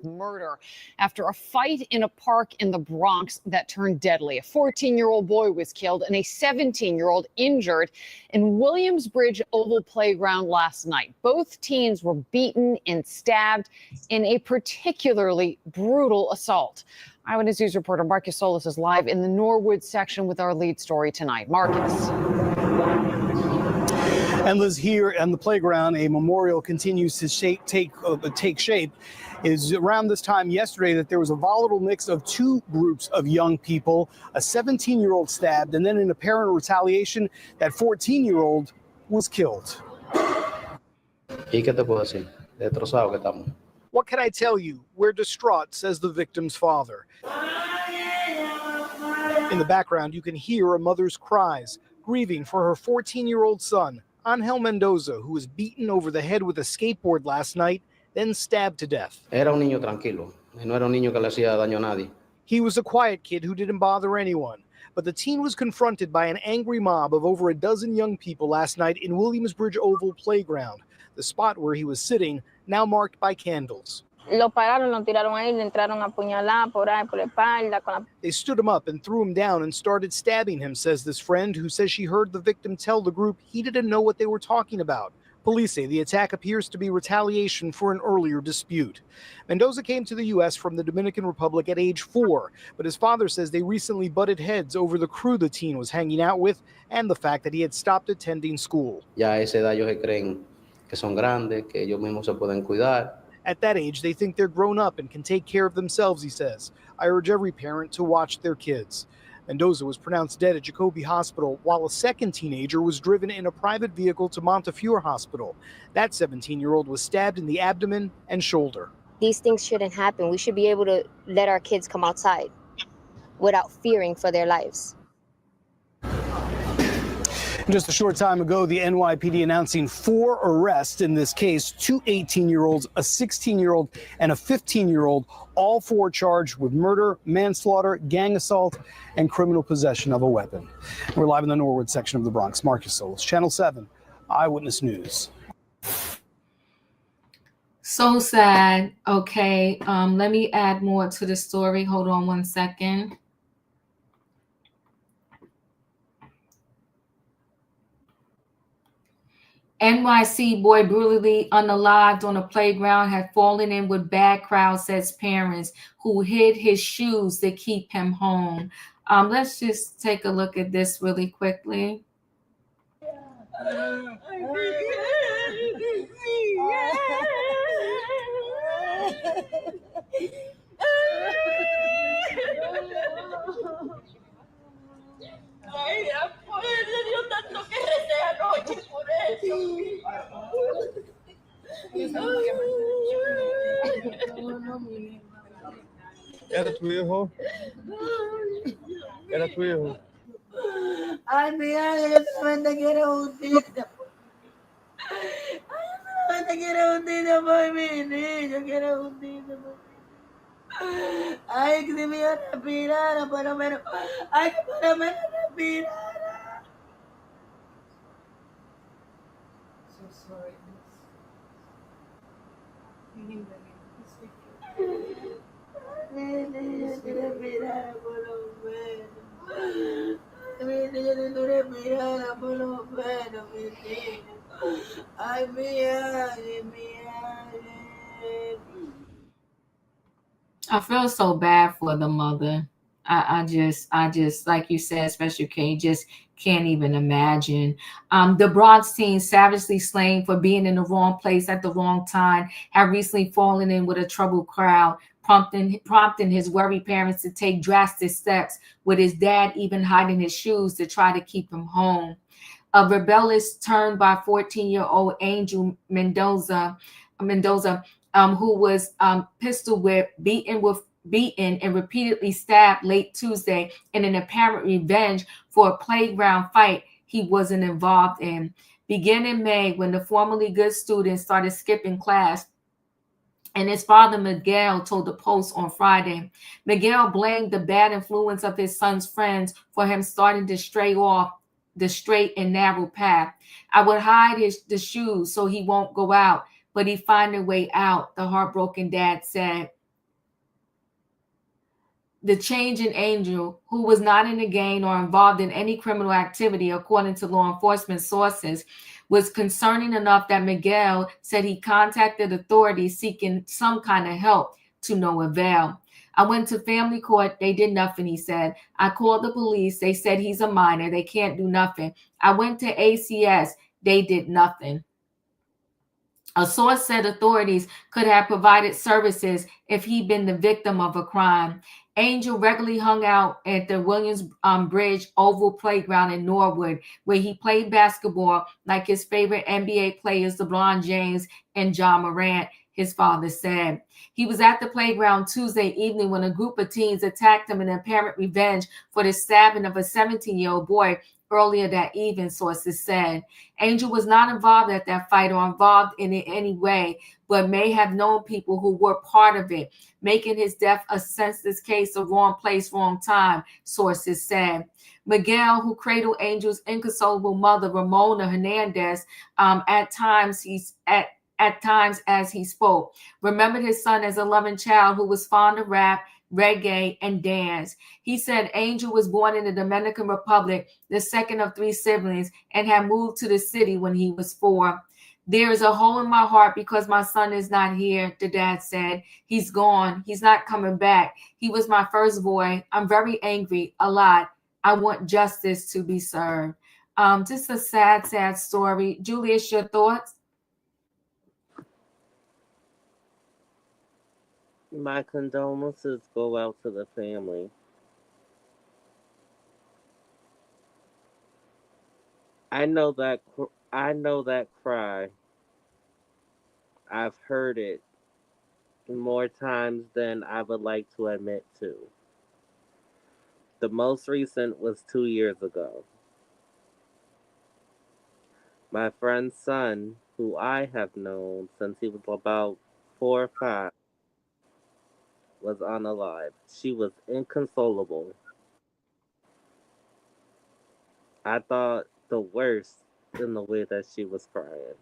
Murder after a fight in a park in the Bronx that turned deadly. A 14-year-old boy was killed and a 17-year-old injured in Williamsbridge Oval Playground last night. Both teens were beaten and stabbed in a particularly brutal assault. Eyewitness News reporter Marcus Solis is live in the Norwood section with our lead story tonight. Marcus. And Liz, here on the playground, a memorial continues to take shape. Is around this time yesterday that there was a volatile mix of two groups of young people, a 17-year-old stabbed, and then in apparent retaliation, that 14-year-old was killed. What can I tell you? We're distraught, says the victim's father. In the background, you can hear a mother's cries, grieving for her 14-year-old son, Angel Mendoza, who was beaten over the head with a skateboard last night, then stabbed to death. Era un niño tranquilo, no era un niño que le hacía daño a nadie. He was a quiet kid who didn't bother anyone, but the teen was confronted by an angry mob of over a dozen young people last night in Williamsbridge Oval Playground, the spot where he was sitting, now marked by candles. Lo pararon, lo tiraron ahí, le entraron a apuñalar por ahí, por la espalda. Con la... They stood him up and threw him down and started stabbing him, says this friend who says she heard the victim tell the group he didn't know what they were talking about. Police say the attack appears to be retaliation for an earlier dispute. Mendoza came to the U.S. from the Dominican Republic at age 4, but his father says they recently butted heads over the crew the teen was hanging out with and the fact that he had stopped attending school. Ya a esa edad ellos se creen que son grandes, que ellos mismos se pueden cuidar. At that age, they think they're grown up and can take care of themselves, he says. I urge every parent to watch their kids. Mendoza was pronounced dead at Jacoby Hospital, while a second teenager was driven in a private vehicle to Montefiore Hospital. That 17-year-old was stabbed in the abdomen and shoulder. These things shouldn't happen. We should be able to let our kids come outside without fearing for their lives. Just a short time ago, the NYPD announcing 4 arrests in this case, 2 18-year-olds, a 16-year-old, and a 15-year-old, all 4 charged with murder, manslaughter, gang assault, and criminal possession of a weapon. We're live in the Norwood section of the Bronx. Marcus Solis, Channel 7, Eyewitness News. So sad. Okay, let me add more to the story. Hold on one second. NYC boy brutally unalived on a playground had fallen in with bad crowd, says parents who hid his shoes to keep him home. Let's just take a look at this really quickly. Ay, por eso dio tanto que recé anoche por eso. ¿Era tu hijo? ¿Era tu hijo? Ay, mira, yo solamente quiero justicia. Ay, yo solamente quiero justicia por mi niño, quiero justicia por mi. Ay, que si me respirara, por lo menos. Ay, que por lo menos respirara. So sorry. Que respirara por lo menos. Mi niño, que tú respirara por lo menos, mi niño. Ay, mi ay, mi ay. I feel so bad for the mother. I just, like you said, especially Kay, just can't even imagine. The Bronx teen savagely slain for being in the wrong place at the wrong time have recently fallen in with a troubled crowd, prompting his worried parents to take drastic steps, with his dad even hiding his shoes to try to keep him home. A rebellious turn by 14-year-old Angel Mendoza, who was pistol whipped, beaten and repeatedly stabbed late Tuesday in an apparent revenge for a playground fight he wasn't involved in. Beginning in May, when the formerly good student started skipping class, and his father Miguel told the Post on Friday. Miguel blamed the bad influence of his son's friends for him starting to stray off the straight and narrow path. I would hide the shoes so he won't go out, but he find a way out, the heartbroken dad said. The change in Angel, who was not in the gang or involved in any criminal activity, according to law enforcement sources, was concerning enough that Miguel said he contacted authorities seeking some kind of help, to no avail. I went to family court. They did nothing, he said. I called the police. They said he's a minor. They can't do nothing. I went to ACS. They did nothing. A source said authorities could have provided services if he'd been the victim of a crime. Angel regularly hung out at the Williams Bridge Oval Playground in Norwood, where he played basketball like his favorite NBA players, LeBron James and John Morant, his father said. He was at the playground Tuesday evening when a group of teens attacked him in apparent revenge for the stabbing of a 17-year-old boy earlier that evening, sources said. Angel was not involved at that fight or involved in it any way, but may have known people who were part of it, making his death a senseless case of wrong place, wrong time, sources said. Miguel, who cradled Angel's inconsolable mother, Ramona Hernandez, at times as he spoke, remembered his son as a loving child who was fond of rap, reggae, and dance. He said Angel was born in the Dominican Republic, the second of 3 siblings, and had moved to the city when he was 4. There is a hole in my heart because my son is not here, the dad said. He's gone. He's not coming back. He was my first boy. I'm very angry, a lot. I want justice to be served. Just a sad, sad story. Julius, your thoughts? My condolences go out to the family. I know that cry. I've heard it more times than I would like to admit to. The most recent was 2 years ago. My friend's son, who I have known since he was about 4 or 5, was unalive. She was inconsolable. I thought the worst in the way that she was crying.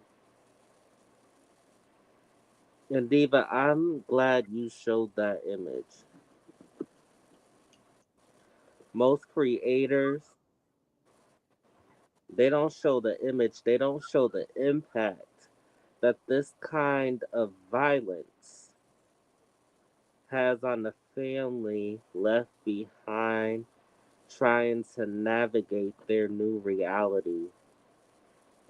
And Diva, I'm glad you showed that image. Most creators, they don't show the image, they don't show the impact that this kind of violence has on the family left behind trying to navigate their new reality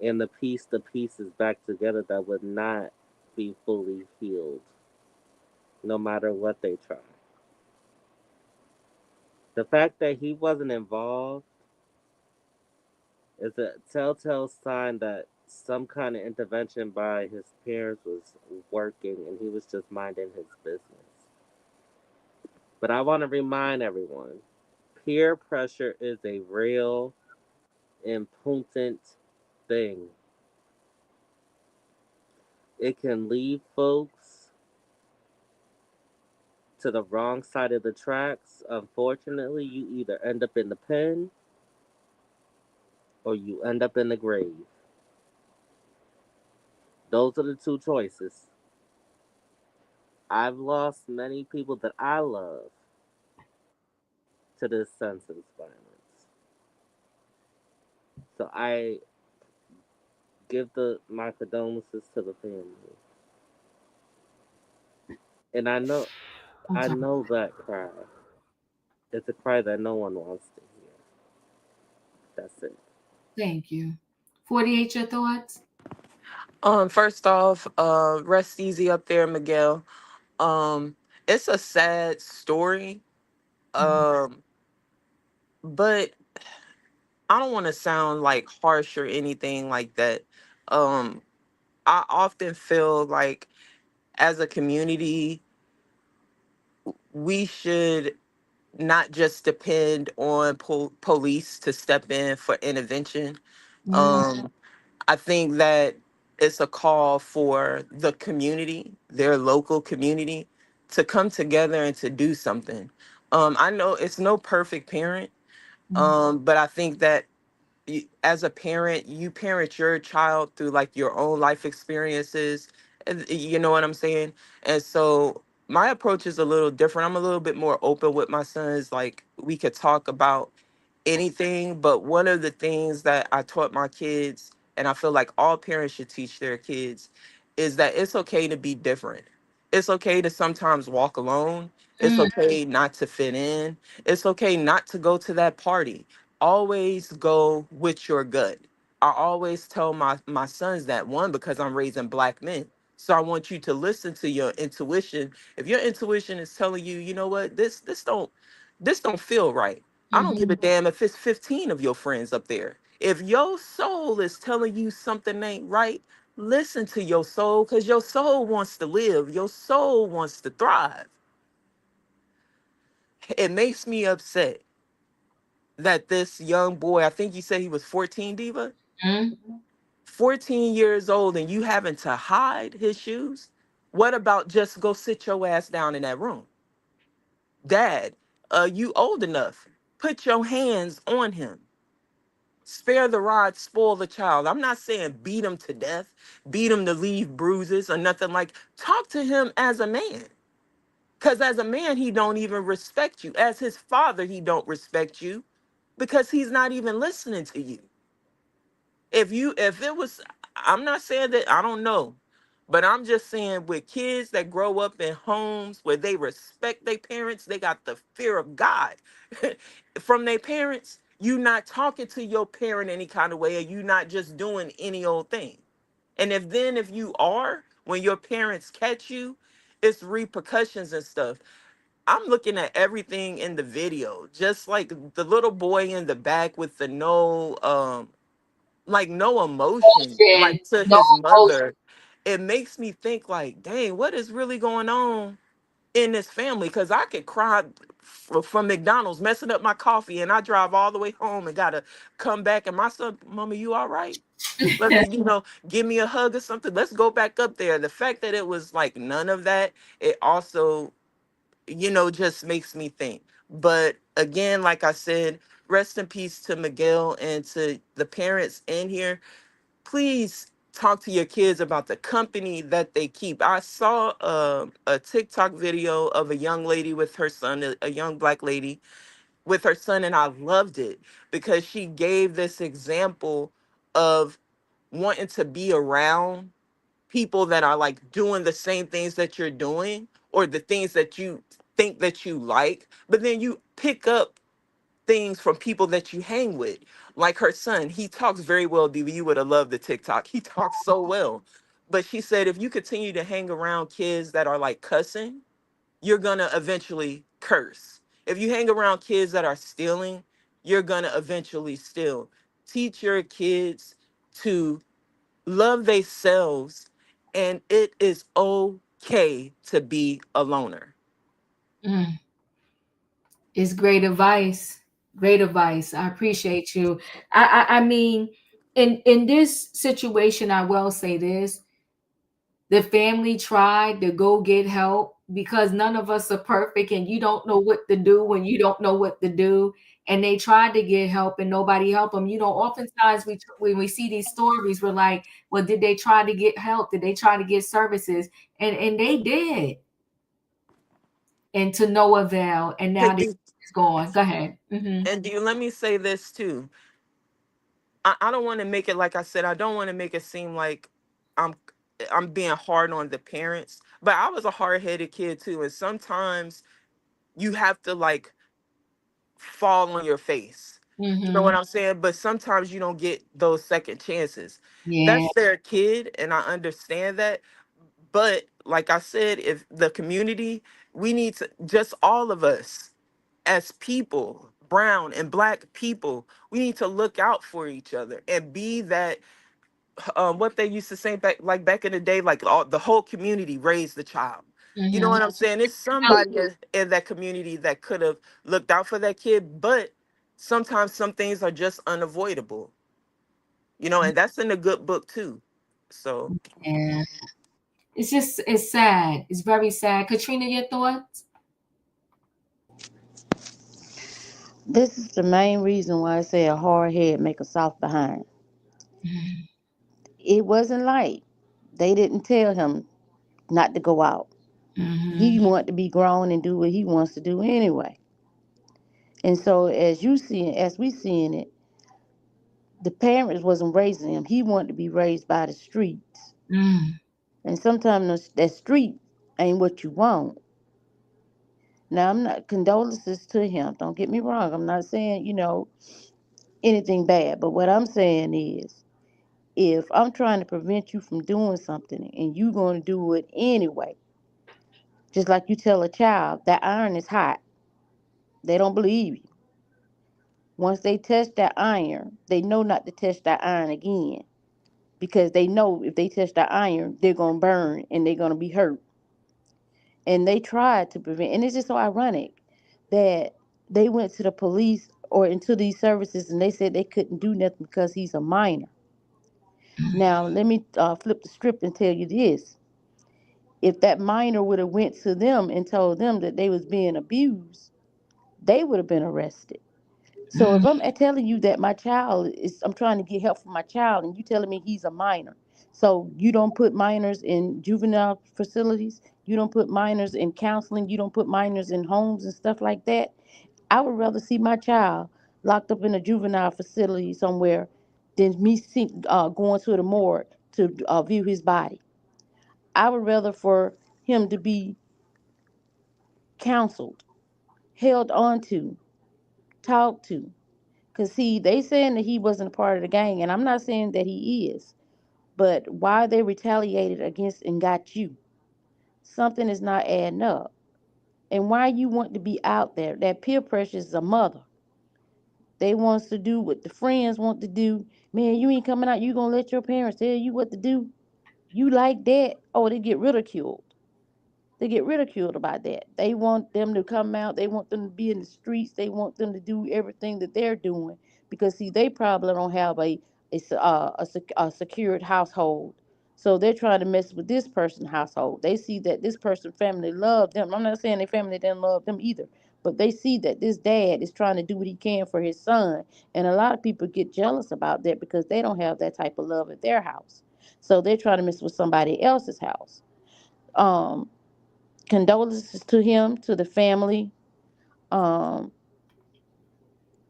and to piece the pieces back together that would not be fully healed no matter what they try. The fact that he wasn't involved is a telltale sign that some kind of intervention by his parents was working and he was just minding his business. But I want to remind everyone, peer pressure is a real, important thing. It can lead folks to the wrong side of the tracks. Unfortunately, you either end up in the pen or you end up in the grave. Those are the 2 choices. I've lost many people that I love to this senseless violence. So I give my condolences to the family. And I know that cry. It's a cry that no one wants to hear. That's it. Thank you. 48, your thoughts? First off, rest easy up there, Miguel. Um, it's a sad story. Um, but I don't want to sound like harsh or anything like that. Um, I often feel like as a community, we should not just depend on police to step in for intervention. Mm. I think that it's a call for the community, their local community, to come together and to do something. I know it's no perfect parent, but I think that as a parent, you parent your child through like your own life experiences. And you know what I'm saying? And so my approach is a little different. I'm a little bit more open with my sons. Like we could talk about anything, but one of the things that I taught my kids, and I feel like all parents should teach their kids, is that it's okay to be different. It's okay to sometimes walk alone. It's okay not to fit in. It's okay not to go to that party. Always go with your gut. I always tell my sons that, one, because I'm raising black men. So I want you to listen to your intuition. If your intuition is telling you, you know what, this don't feel right. I don't give a damn if it's 15 of your friends up there. If your soul is telling you something ain't right, listen to your soul, because your soul wants to live. Your soul wants to thrive. It makes me upset that this young boy, I think you said he was 14, Diva? 14 years old, and you having to hide his shoes? What about just go sit your ass down in that room? Dad, you old enough. Put your hands on him. Spare the rod, spoil the child. I'm not saying beat him to death, beat him to leave bruises or nothing like. Talk to him as a man. Because as a man, he don't even respect you. As his father, he don't respect you because he's not even listening to you. If it was, I'm not saying that, I don't know, but I'm just saying with kids that grow up in homes where they respect their parents, they got the fear of God from their parents. You not talking to your parent any kind of way, or you not just doing any old thing. And if you are, when your parents catch you, it's repercussions and stuff. I'm looking at everything in the video, just like the little boy in the back with the no emotion, like to No his emotion. mother. It makes me think like, dang, what is really going on in this family? Because I could cry from McDonald's messing up my coffee, and I drive all the way home and gotta come back, and my son, Mama, you all right? Give me a hug or something. Let's go back up there. The fact that it was like none of that, it also, just makes me think. But again, like I said, rest in peace to Miguel and to the parents in here. Please talk to your kids about the company that they keep. I saw a TikTok video of a young lady with her son, a young black lady with her son, and I loved it because she gave this example of wanting to be around people that are like doing the same things that you're doing, or the things that you think that you like, but then you pick up things from people that you hang with. Like her son, he talks very well, DV. You would have loved the TikTok. He talks so well. But she said if you continue to hang around kids that are like cussing, you're gonna eventually curse. If you hang around kids that are stealing, you're gonna eventually steal. Teach your kids to love themselves, and it is okay to be a loner. It's great advice. Great advice. I appreciate you. I mean, in this situation, I will say this: the family tried to go get help because none of us are perfect, and you don't know what to do when you don't know what to do. And they tried to get help, and nobody helped them. Oftentimes when we see these stories, we're like, "Well, did they try to get help? Did they try to get services?" And they did, and to no avail. And now And it's gone. Go ahead. do you let me say this too? I don't want to make it, like I said, I don't want to make it seem like I'm I'm being hard on the parents, but I was a hard-headed kid too, and sometimes you have to like fall on your face. You know what I'm saying? But sometimes you don't get those second chances. Yeah. That's their kid, and I understand that. But like I said, if the community, we need to, just all of us as people, brown and black people, we need to look out for each other and be that, what they used to say back in the day, like the whole community raised the child. You know what I'm saying? It's somebody in that community that could have looked out for that kid, but sometimes some things are just unavoidable. And that's in the good book too. So Yeah. It's sad. It's very sad. Katrina, your thoughts? This is the main reason why I say a hard head make a soft behind. It wasn't like they didn't tell him not to go out. He wanted to be grown and do what he wants to do anyway. And so as we seeing it, the parents wasn't raising him. He wanted to be raised by the streets. And sometimes that street ain't what you want. Now I'm not condolences to him. Don't get me wrong. I'm not saying, anything bad. But what I'm saying is, if I'm trying to prevent you from doing something and you going to do it anyway, just like you tell a child that iron is hot, they don't believe you. Once they touch that iron, they know not to touch that iron again, because they know if they touch that iron, they're going to burn and they're going to be hurt. And they tried to prevent, and it's just so ironic that they went to the police or into these services and they said they couldn't do nothing because he's a minor. Now, let me flip the script and tell you this. If that minor would have went to them and told them that they was being abused, they would have been arrested. So if I'm telling you that I'm trying to get help for my child, and you telling me he's a minor, so you don't put minors in juvenile facilities, you don't put minors in counseling, you don't put minors in homes and stuff like that, I would rather see my child locked up in a juvenile facility somewhere than me going to the morgue to view his body. I would rather for him to be counseled, held on to, talked to. Because, see, they saying that he wasn't a part of the gang, and I'm not saying that he is. But why they retaliated against and got you? Something is not adding up. And why you want to be out there? That peer pressure is a mother. They wants to do what the friends want to do. Man, you ain't coming out. You going to let your parents tell you what to do? You like that? Oh, they get ridiculed. They get ridiculed about that. They want them to come out. They want them to be in the streets. They want them to do everything that they're doing because, see, they probably don't have a secured household. So they're trying to mess with this person's household. They see that this person's family love them. I'm not saying their family didn't love them either, but they see that this dad is trying to do what he can for his son. And a lot of people get jealous about that because they don't have that type of love at their house. So they're trying to mess with somebody else's house. Condolences to him, to the family. Um,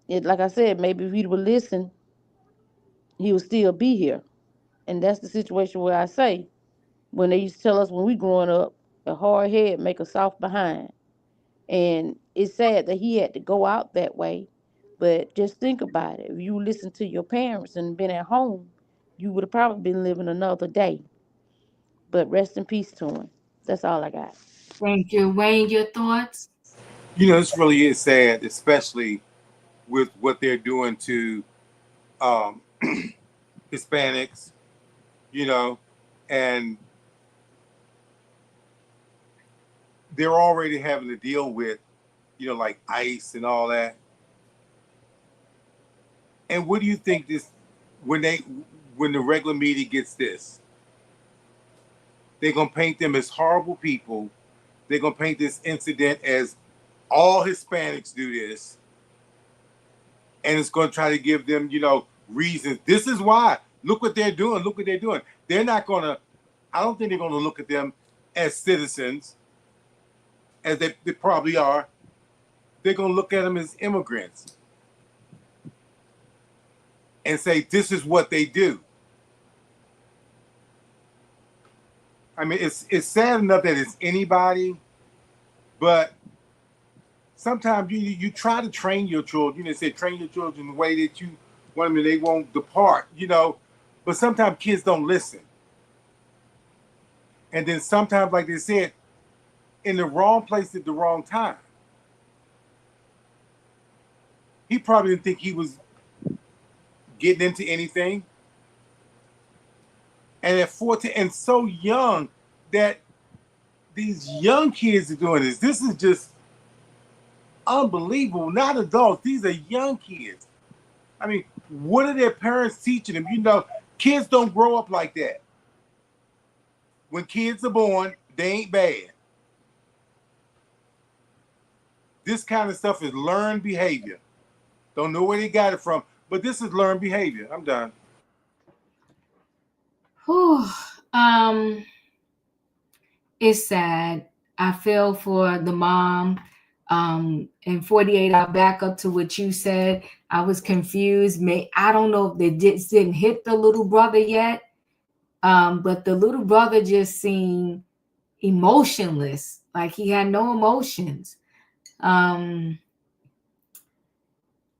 like I said, maybe if he would listen, he would still be here. And that's the situation where I say, when they used to tell us when we growing up, a hard head make a soft behind. And it's sad that he had to go out that way. But just think about it. If you listened to your parents and been at home, you would have probably been living another day. But rest in peace to him. That's all I got. Thank you. Wayne, your thoughts? This really is sad, especially with what they're doing to Hispanics, and they're already having to deal with, like ICE and all that. And what do you think when the regular media gets this? They're gonna paint them as horrible people. They're gonna paint this incident as all Hispanics do this, and it's gonna try to give them, reasons. This is why. Look what they're doing. Look what they're doing. They're not gonna. I don't think they're gonna look at them as citizens, as they probably are. They're gonna look at them as immigrants and say this is what they do. I mean, it's sad enough that it's anybody, but sometimes you try to train your children. They say train your children the way that you want them, and they won't depart. But sometimes kids don't listen, and then sometimes, like they said, in the wrong place at the wrong time. He probably didn't think he was getting into anything. And at 14, and so young, that these young kids are doing this. This is just unbelievable. Not adults. These are young kids. I mean, what are their parents teaching them? Kids don't grow up like that. when kids are born, they ain't bad. This kind of stuff is learned behavior. Don't know where they got it from, but this is learned behavior. I'm done. Whew. It's sad. I feel for the mom. In 48, I'll back up to what you said. I was confused. I don't know if they didn't hit the little brother yet. But the little brother just seemed emotionless, like he had no emotions. I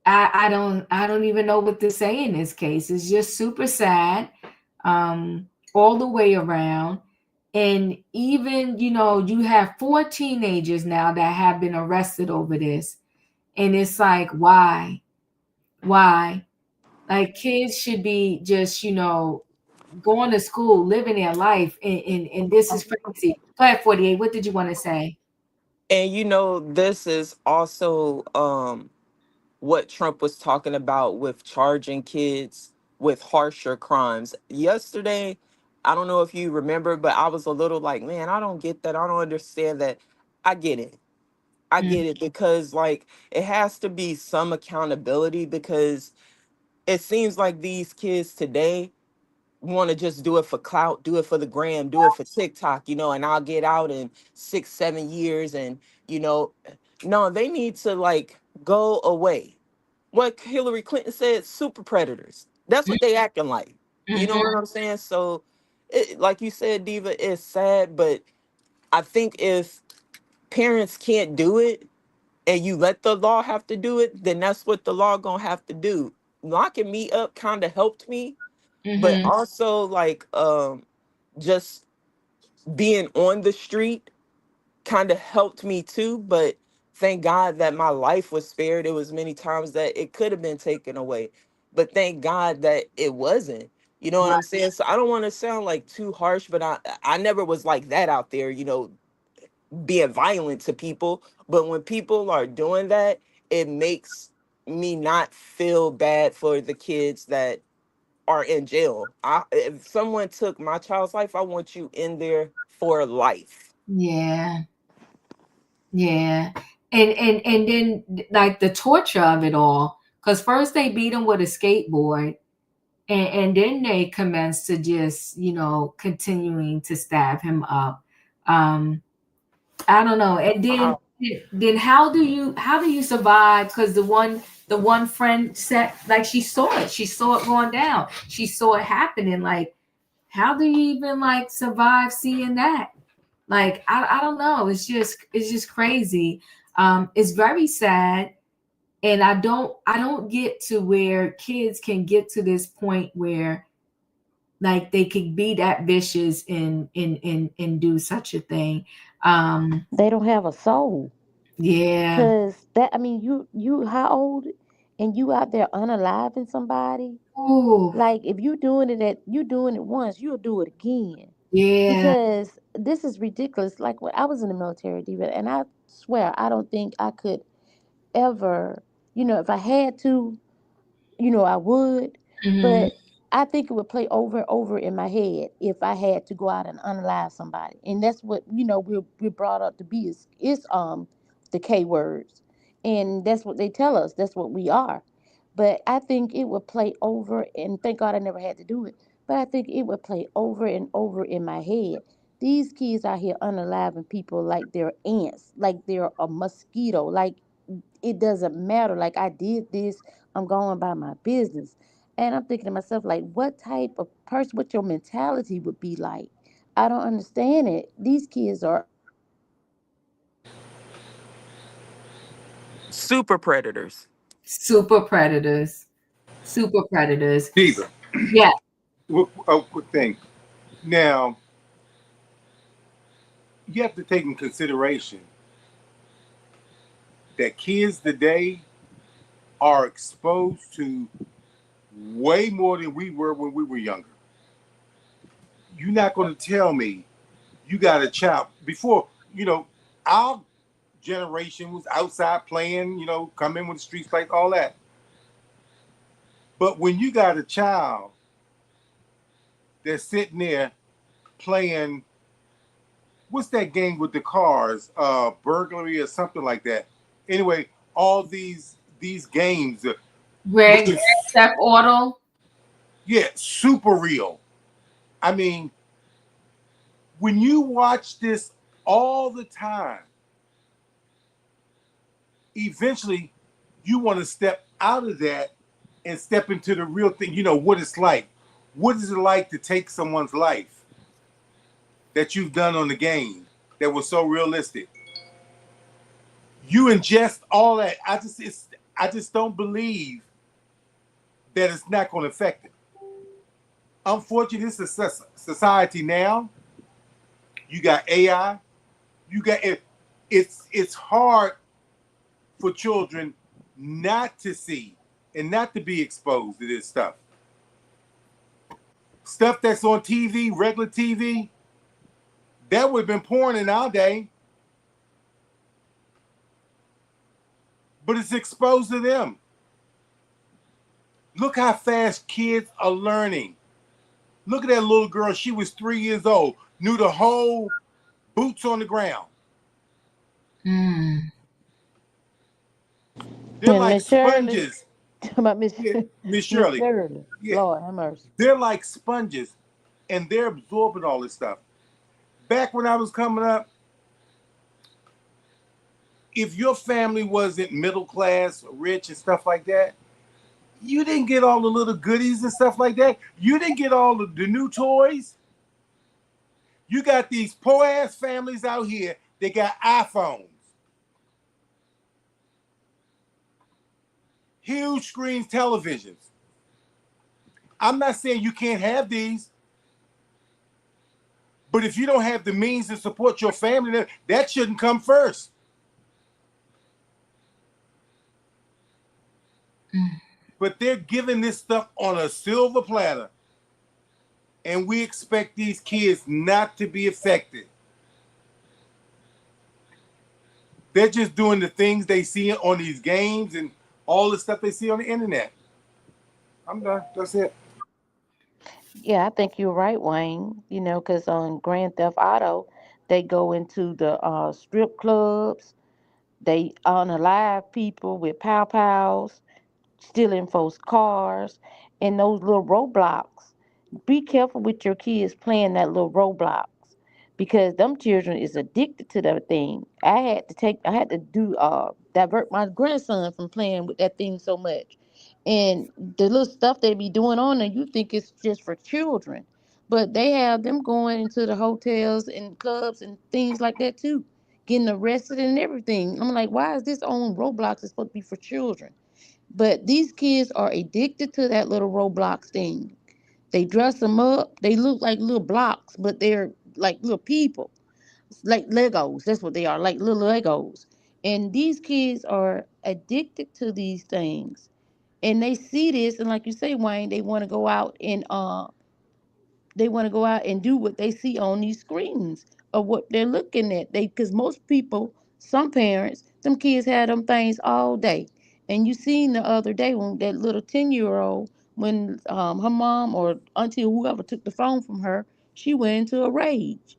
don't even know what to say in this case. It's just super sad, all the way around. And even, you have 4 teenagers now that have been arrested over this. And it's like, why? Like, kids should be just, going to school, living their life. And this is crazy. Go ahead, 48. What did you want to say? And this is also what Trump was talking about with charging kids with harsher crimes. Yesterday, I don't know if you remember, but I was a little like, man, I don't get that. I don't understand that. I get it. I get it because, like, it has to be some accountability because it seems like these kids today want to just do it for clout, do it for the gram, do it for TikTok, and I'll get out in 6, 7 years. And, no, they need to, like, go away. What Hillary Clinton said, super predators. That's what they acting like. You know what I'm saying? So, like you said, Diva, it's sad, but I think if parents can't do it and you let the law have to do it, then that's what the law gonna have to do. Locking me up kind of helped me, but also like just being on the street kind of helped me too. But thank God that my life was spared. It was many times that it could have been taken away, but thank God that it wasn't. You know what I'm saying? So I don't want to sound like too harsh, but I never was like that out there, being violent to people. But when people are doing that, it makes me not feel bad for the kids that are in jail. If someone took my child's life, I want you in there for life. Yeah. Yeah. And then, like, the torture of it all, because first they beat him with a skateboard, and then they commenced to just, continuing to stab him up. I don't know. And then how do you survive? Because the one friend said, like, she saw it going down, she saw it happening. Like, how do you even, like, survive seeing that? Like, I don't know. It's just crazy. It's very sad. And I don't get to where kids can get to this point where, like, they could be that vicious and do such a thing. They don't have a soul. Yeah. Cause you how old, and you out there unaliving somebody? Ooh. Like, if you doing it once, you'll do it again. Yeah. Because this is ridiculous. Like, when I was in the military, Diva, and I swear I don't think I could ever, if I had to, I would. But I think it would play over and over in my head if I had to go out and unalive somebody. And that's what, we're brought up to be, is the K words. And that's what they tell us. That's what we are. But I think it would play over, and thank God I never had to do it. But I think it would play over and over in my head. These kids out here unaliving people like they're ants, like they're a mosquito, like it doesn't matter. Like, I did this, I'm going by my business. And I'm thinking to myself, like, what type of person, what your mentality would be like? I don't understand it. These kids are Super predators. Super predators. Super predators. Diva. Yeah. Quick thing. Now, you have to take in consideration that kids today are exposed to way more than we were when we were younger. You're not going to tell me you got a child before, our generation was outside playing, come in with the streets, like all that. But when you got a child that's sitting there playing what's that game with the cars? Burglary or something like that. Anyway, all these games. Grand Theft Auto. Yeah, super real. I mean, when you watch this all the time, eventually you want to step out of that and step into the real thing. You know what it's like. What is it like to take someone's life that you've done on the game that was so realistic? You ingest all that. I just don't believe that it's not going to affect it. Unfortunately, this is society now. You got AI. You got it. It's hard for children not to see and not to be exposed to this stuff. Stuff that's on TV, regular TV, that would have been porn in our day. But it's exposed to them. Look how fast kids are learning. Look at that little girl. She was 3 years old. Knew the whole boots on the ground. They're And like Miss Shirley, sponges. about Miss Miss Shirley. Yeah. Lord have mercy. They're like sponges, and they're absorbing all this stuff. Back when I was coming up, if your family wasn't middle class, rich, and stuff like that, you didn't get all the little goodies and stuff like that. You didn't get all the new toys. You got these poor ass families out here. They got iPhones, huge screen televisions. I'm not saying you can't have these, but if you don't have the means to support your family, that shouldn't come first. But they're giving this stuff on a silver platter, and we expect these kids not to be affected. They're just doing the things they see on these games and all the stuff they see on the internet. I'm done. That's it. Yeah, I think you're right, Wayne. You know, because on Grand Theft Auto, they go into the strip clubs. They unalive people with pow pows, stealing folks' cars, and those little roadblocks. Be careful with your kids playing that little Roblox because them children is addicted to that thing. I had to do divert my grandson from playing with that thing so much. And the little stuff they be doing on there, you think it's just for children. But they have them going into the hotels and clubs and things like that too, getting arrested and everything. I'm like, why is this on Roblox? It's supposed to be for children. But these kids are addicted to that little Roblox thing. They dress them up. They look like little blocks, but they're like little people, like Legos. That's what they are, like little Legos. And these kids are addicted to these things. And they see this, and like you say, Wayne, they want to go out and do what they see on these screens of what they're looking at. Because most people, some parents, them kids had them things all day. And you seen the other day when that little 10-year-old, when her mom or auntie or whoever took the phone from her, she went into a rage.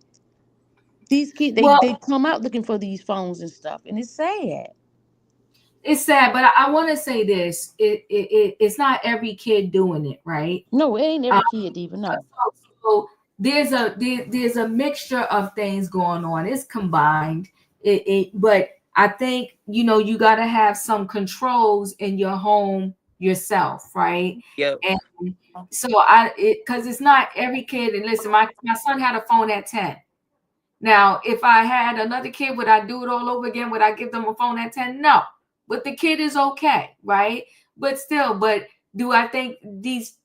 These kids, they come out looking for these phones and stuff, and it's sad. It's sad, but I want to say this: it's not every kid doing it, right? No, it ain't every kid even. No. So there's a mixture of things going on. It's combined. But I think you got to have some controls in your home yourself, right? Yep. And so because it's not every kid. And listen, my son had a phone at 10. Now, if I had another kid, would I do it all over again? Would I give them a phone at 10? No. But the kid is okay, right? But do I think these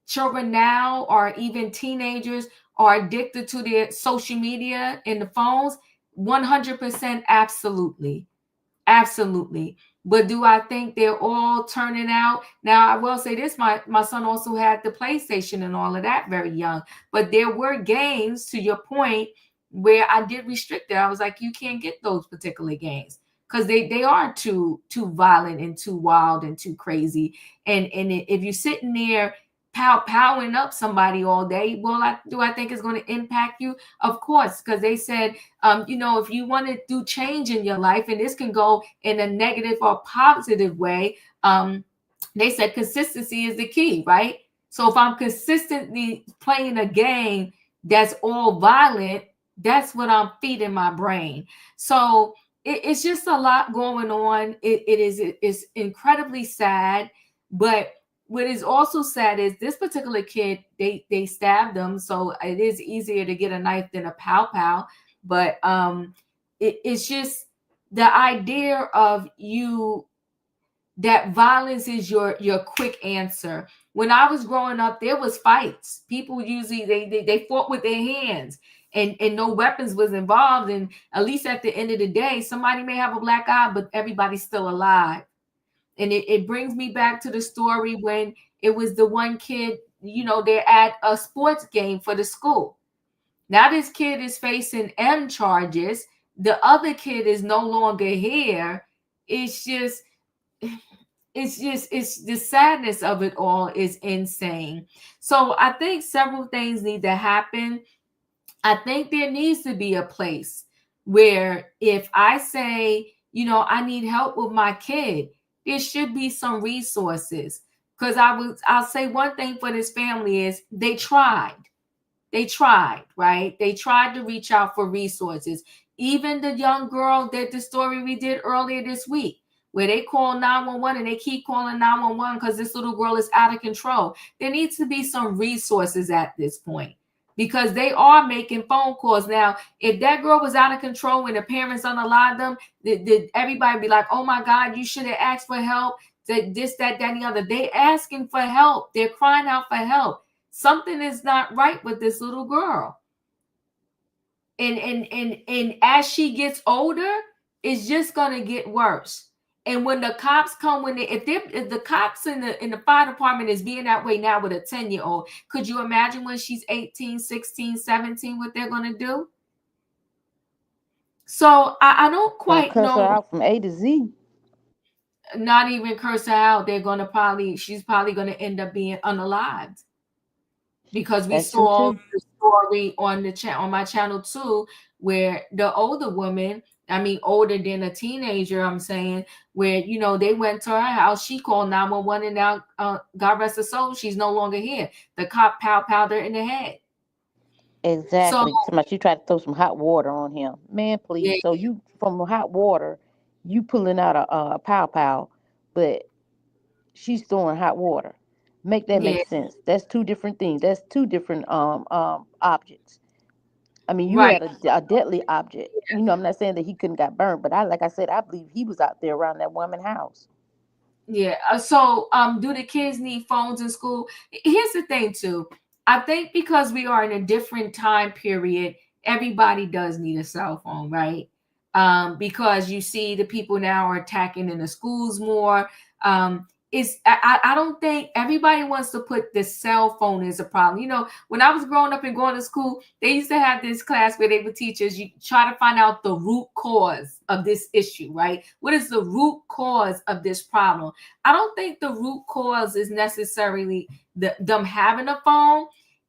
children now or even teenagers are addicted to their social media and the phones? 100% absolutely. Absolutely. But do I think they're all turning out? Now, I will say this, my son also had the PlayStation and all of that very young. But there were games, to your point, where I did restrict it. I was like, you can't get those particular games because they are too violent and too wild and too crazy. And if you're sitting there powering up somebody all day. Well, do I think it's going to impact you? Of course, because they said, if you want to do change in your life, and this can go in a negative or positive way, they said consistency is the key, right? So if I'm consistently playing a game that's all violent, that's what I'm feeding my brain. So it's just a lot going on. It's incredibly sad, but what is also sad is this particular kid, they stabbed him, so it is easier to get a knife than a pow. But it's just the idea of that violence is your quick answer. When I was growing up, there was fights. People usually they fought with their hands, and no weapons was involved. And at least at the end of the day, somebody may have a black eye, but everybody's still alive. And it brings me back to the story when it was the one kid, they're at a sports game for the school. Now this kid is facing M charges. The other kid is no longer here. It's the sadness of it all is insane. So I think several things need to happen. I think there needs to be a place where if I say, I need help with my kid, there should be some resources. Because I'll say one thing for this family is they tried, right? They tried to reach out for resources. Even the young girl that the story we did earlier this week, where they call 911 and they keep calling 911 because this little girl is out of control. There needs to be some resources at this point, because they are making phone calls. Now, if that girl was out of control when the parents unalived them, did everybody be like, oh my God, you should have asked for help, this, that, and the other. They asking for help. They're crying out for help. Something is not right with this little girl. And as she gets older, it's just gonna get worse. And when the cops come, if the cops in the fire department is being that way now with a 10-year-old, could you imagine when she's 18, 16, 17, what they're going to do? So I don't quite curse her know. out from A to Z. Not even curse her out. She's probably going to end up being unalived. Because we saw the story on my channel too, where the older woman, older than a teenager, I'm saying, where, they went to her house, she called 911, and now, God rest her soul, she's no longer here. The cop powed her in the head. Exactly. So you try to throw some hot water on him. Man, please. Yeah. So you, from hot water, you pulling out a pow, but she's throwing hot water. Make that make sense. That's two different things. That's two different objects. You had a deadly object. I'm not saying that he couldn't got burned, but like I said, I believe he was out there around that woman's house. Yeah. So do the kids need phones in school? Here's the thing too. I think because we are in a different time period, everybody does need a cell phone, right? Because you see the people now are attacking in the schools more. I don't think everybody wants to put the cell phone as a problem. When I was growing up and going to school, they used to have this class where they would teach us, you try to find out the root cause of this issue, right? What is the root cause of this problem? I don't think the root cause is necessarily them having a phone.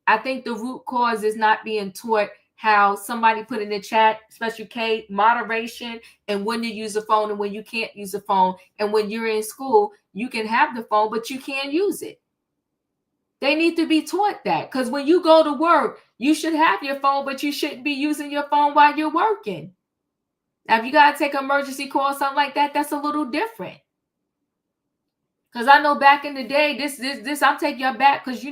I think the root cause is not being taught how somebody put in the chat, especially Kate, moderation, and when to use a phone and when you can't use a phone. And when you're in school, you can have the phone, but you can't use it. They need to be taught that, because when you go to work, you should have your phone, but you shouldn't be using your phone while you're working. Now, if you got to take an emergency call, something like that, that's a little different. Because I know back in the day, this I'm taking you back, because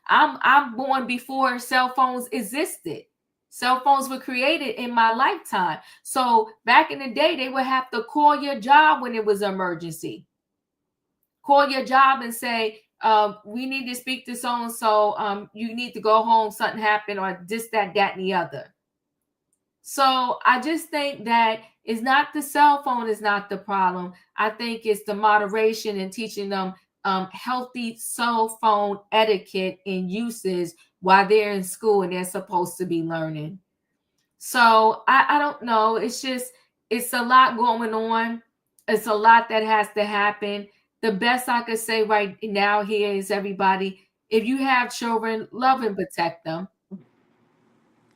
I'm born before cell phones existed. Cell phones were created in my lifetime. So back in the day, they would have to call your job when it was an emergency. Call your job and say, we need to speak to so-and-so. You need to go home. Something happened, or this, that, and the other. So I just think that it's not the cell phone is not the problem. I think it's the moderation and teaching them healthy cell phone etiquette and uses while they're in school and they're supposed to be learning. So I don't know. It's a lot going on. It's a lot that has to happen. The best I could say right now here is, everybody, if you have children, love and protect them.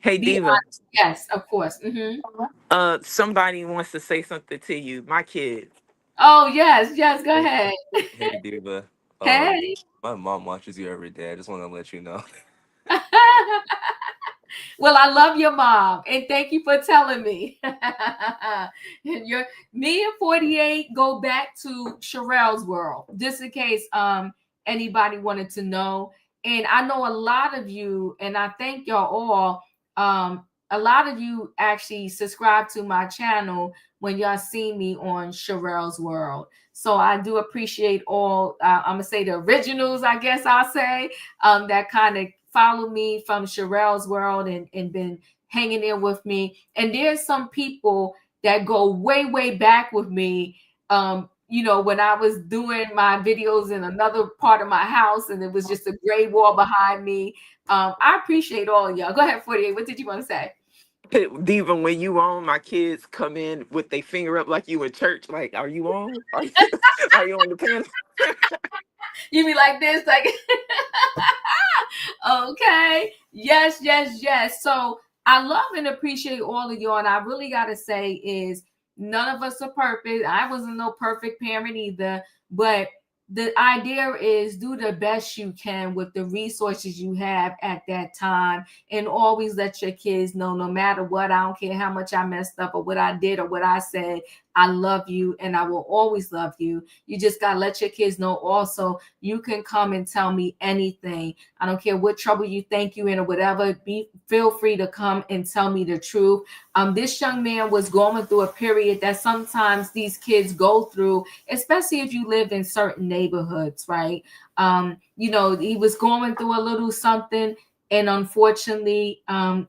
Hey, Be Diva. honest. Yes, of course. Somebody wants to say something to you. My kid. Oh, yes, yes. Go Hey, ahead. hey, Diva. Hey. My mom watches you every day. I just want to let you know. Well, I love your mom, and thank you for telling me. Me and 48 go back to Sherelle's world, just in case anybody wanted to know. And I know a lot of you, and I thank y'all all. A lot of you actually subscribe to my channel when y'all see me on Sherelle's world. So I do appreciate all. I'm gonna say the originals, I guess I'll say, that kind of follow me from Sherelle's world and been hanging there with me. And there's some people that go way, way back with me. When I was doing my videos in another part of my house and it was just a gray wall behind me. I appreciate all of y'all. Go ahead, 48. What did you want to say? Diva, when you on, my kids come in with their finger up like you in church. Like, are you on? Are you on the panel? You be like this, like, okay. Yes, yes, yes. So I love and appreciate all of y'all. And I really got to say is none of us are perfect. I wasn't no perfect parent either. But the idea is do the best you can with the resources you have at that time and always let your kids know, no matter what, I don't care how much I messed up or what I did or what I said, I love you and I will always love you. You just got to let your kids know also you can come and tell me anything. I don't care what trouble you think you in or whatever. Feel free to come and tell me the truth. This young man was going through a period that sometimes these kids go through, especially if you live in certain neighborhoods, right? He was going through a little something, and unfortunately,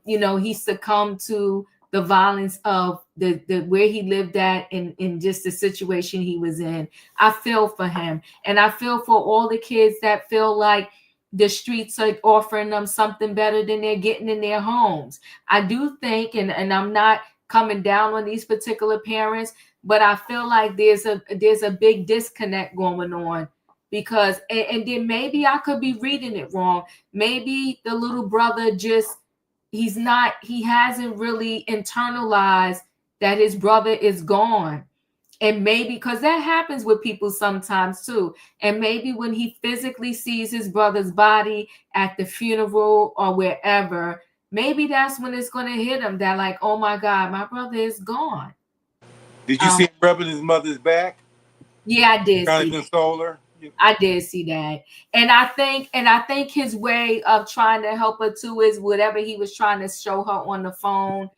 he succumbed to the violence of the where he lived at and in just the situation he was in. I feel for him, and I feel for all the kids that feel like the streets are offering them something better than they're getting in their homes. I do think, and I'm not coming down on these particular parents, but I feel like there's a big disconnect going on because, and then maybe I could be reading it wrong. Maybe the little brother he hasn't really internalized that his brother is gone. And maybe because that happens with people sometimes too. And maybe when he physically sees his brother's body at the funeral or wherever, maybe that's when it's going to hit him that like, oh my God, my brother is gone. Did you see him rubbing his mother's back? Yeah, I did. Trying to console her. I did see that. And I think his way of trying to help her too is whatever he was trying to show her on the phone.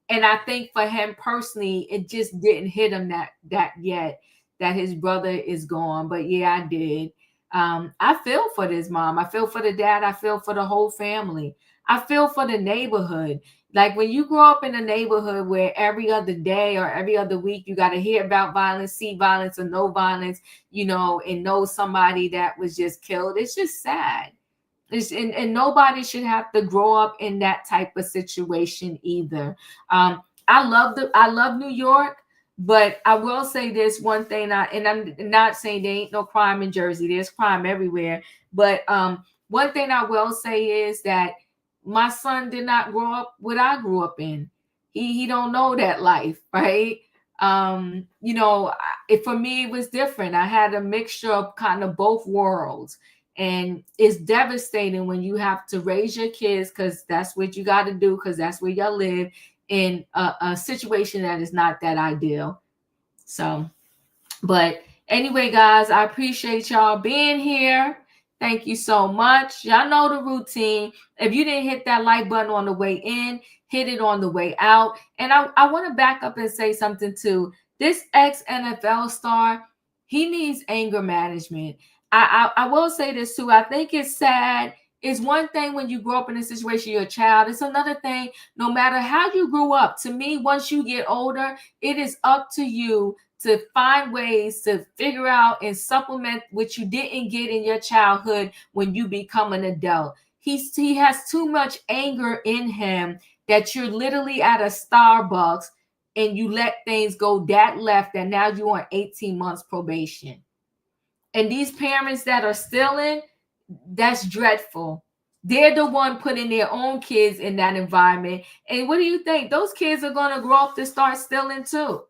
And I think for him personally, it just didn't hit him that yet that his brother is gone. But yeah, I did. I feel for this mom. I feel for the dad. I feel for the whole family. I feel for the neighborhood. Like when you grow up in a neighborhood where every other day or every other week you got to hear about violence, see violence or no violence, and know somebody that was just killed, it's just sad. And nobody should have to grow up in that type of situation either. I love New York, but I will say this one thing, and I'm not saying there ain't no crime in Jersey. There's crime everywhere. But one thing I will say is that my son did not grow up what I grew up in. He don't know that life, right? For me, it was different. I had a mixture of kind of both worlds. And it's devastating when you have to raise your kids because that's what you got to do because that's where y'all live in a situation that is not that ideal. So, but anyway, guys, I appreciate y'all being here. Thank you so much. Y'all know the routine. If you didn't hit that like button on the way in, hit it on the way out. And I want to back up and say something too. This ex-NFL star, he needs anger management. I will say this too. I think it's sad. It's one thing when you grow up in a situation, you're a child. It's another thing, no matter how you grew up. To me, once you get older, it is up to you to find ways to figure out and supplement what you didn't get in your childhood when you become an adult. He has too much anger in him that you're literally at a Starbucks and you let things go that left and now you're on 18 months probation. And these parents that are stealing, That's dreadful. They're the one putting their own kids in that environment. And what do you think? Those kids are going to grow up to start stealing too.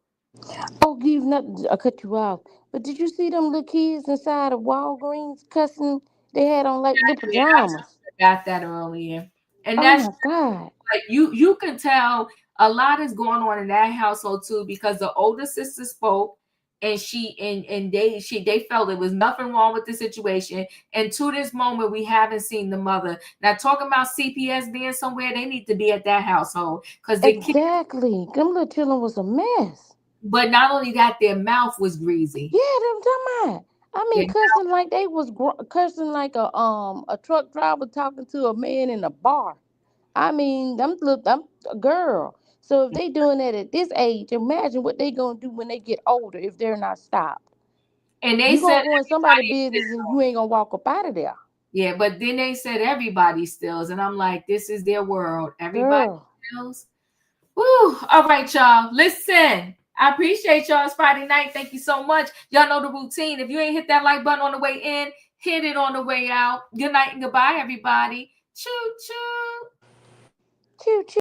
Oh, give nothing. I cut you off. But did you see them little kids inside of Walgreens cussing? They had on like little Yeah, pajamas. I got that earlier. And Oh that's my God. like you can tell a lot is going on in that household too, because the older sister spoke and they felt there was nothing wrong with the situation. And to this moment, we haven't seen the mother. Now, talking about CPS being somewhere, they need to be at that household because they kids. Exactly. Them little children was a mess. But not only that, their mouth was greasy. Yeah, them talking about. I mean, Their cussing like they was cussing like a truck driver talking to a man in a bar. I mean, them a girl. So if they doing that at this age, imagine what they gonna do when they get older if they're not stopped. And they You said gonna go in somebody's everybody business and you ain't gonna walk up out of there. Yeah, but then they said everybody steals, and I'm like, this is their world. Everybody Girl. steals. Woo! All right, y'all. Listen, I appreciate y'all. It's Friday night. Thank you so much. Y'all know the routine. If you ain't hit that like button on the way in, hit it on the way out. Good night and goodbye, everybody. Choo choo. Choo choo.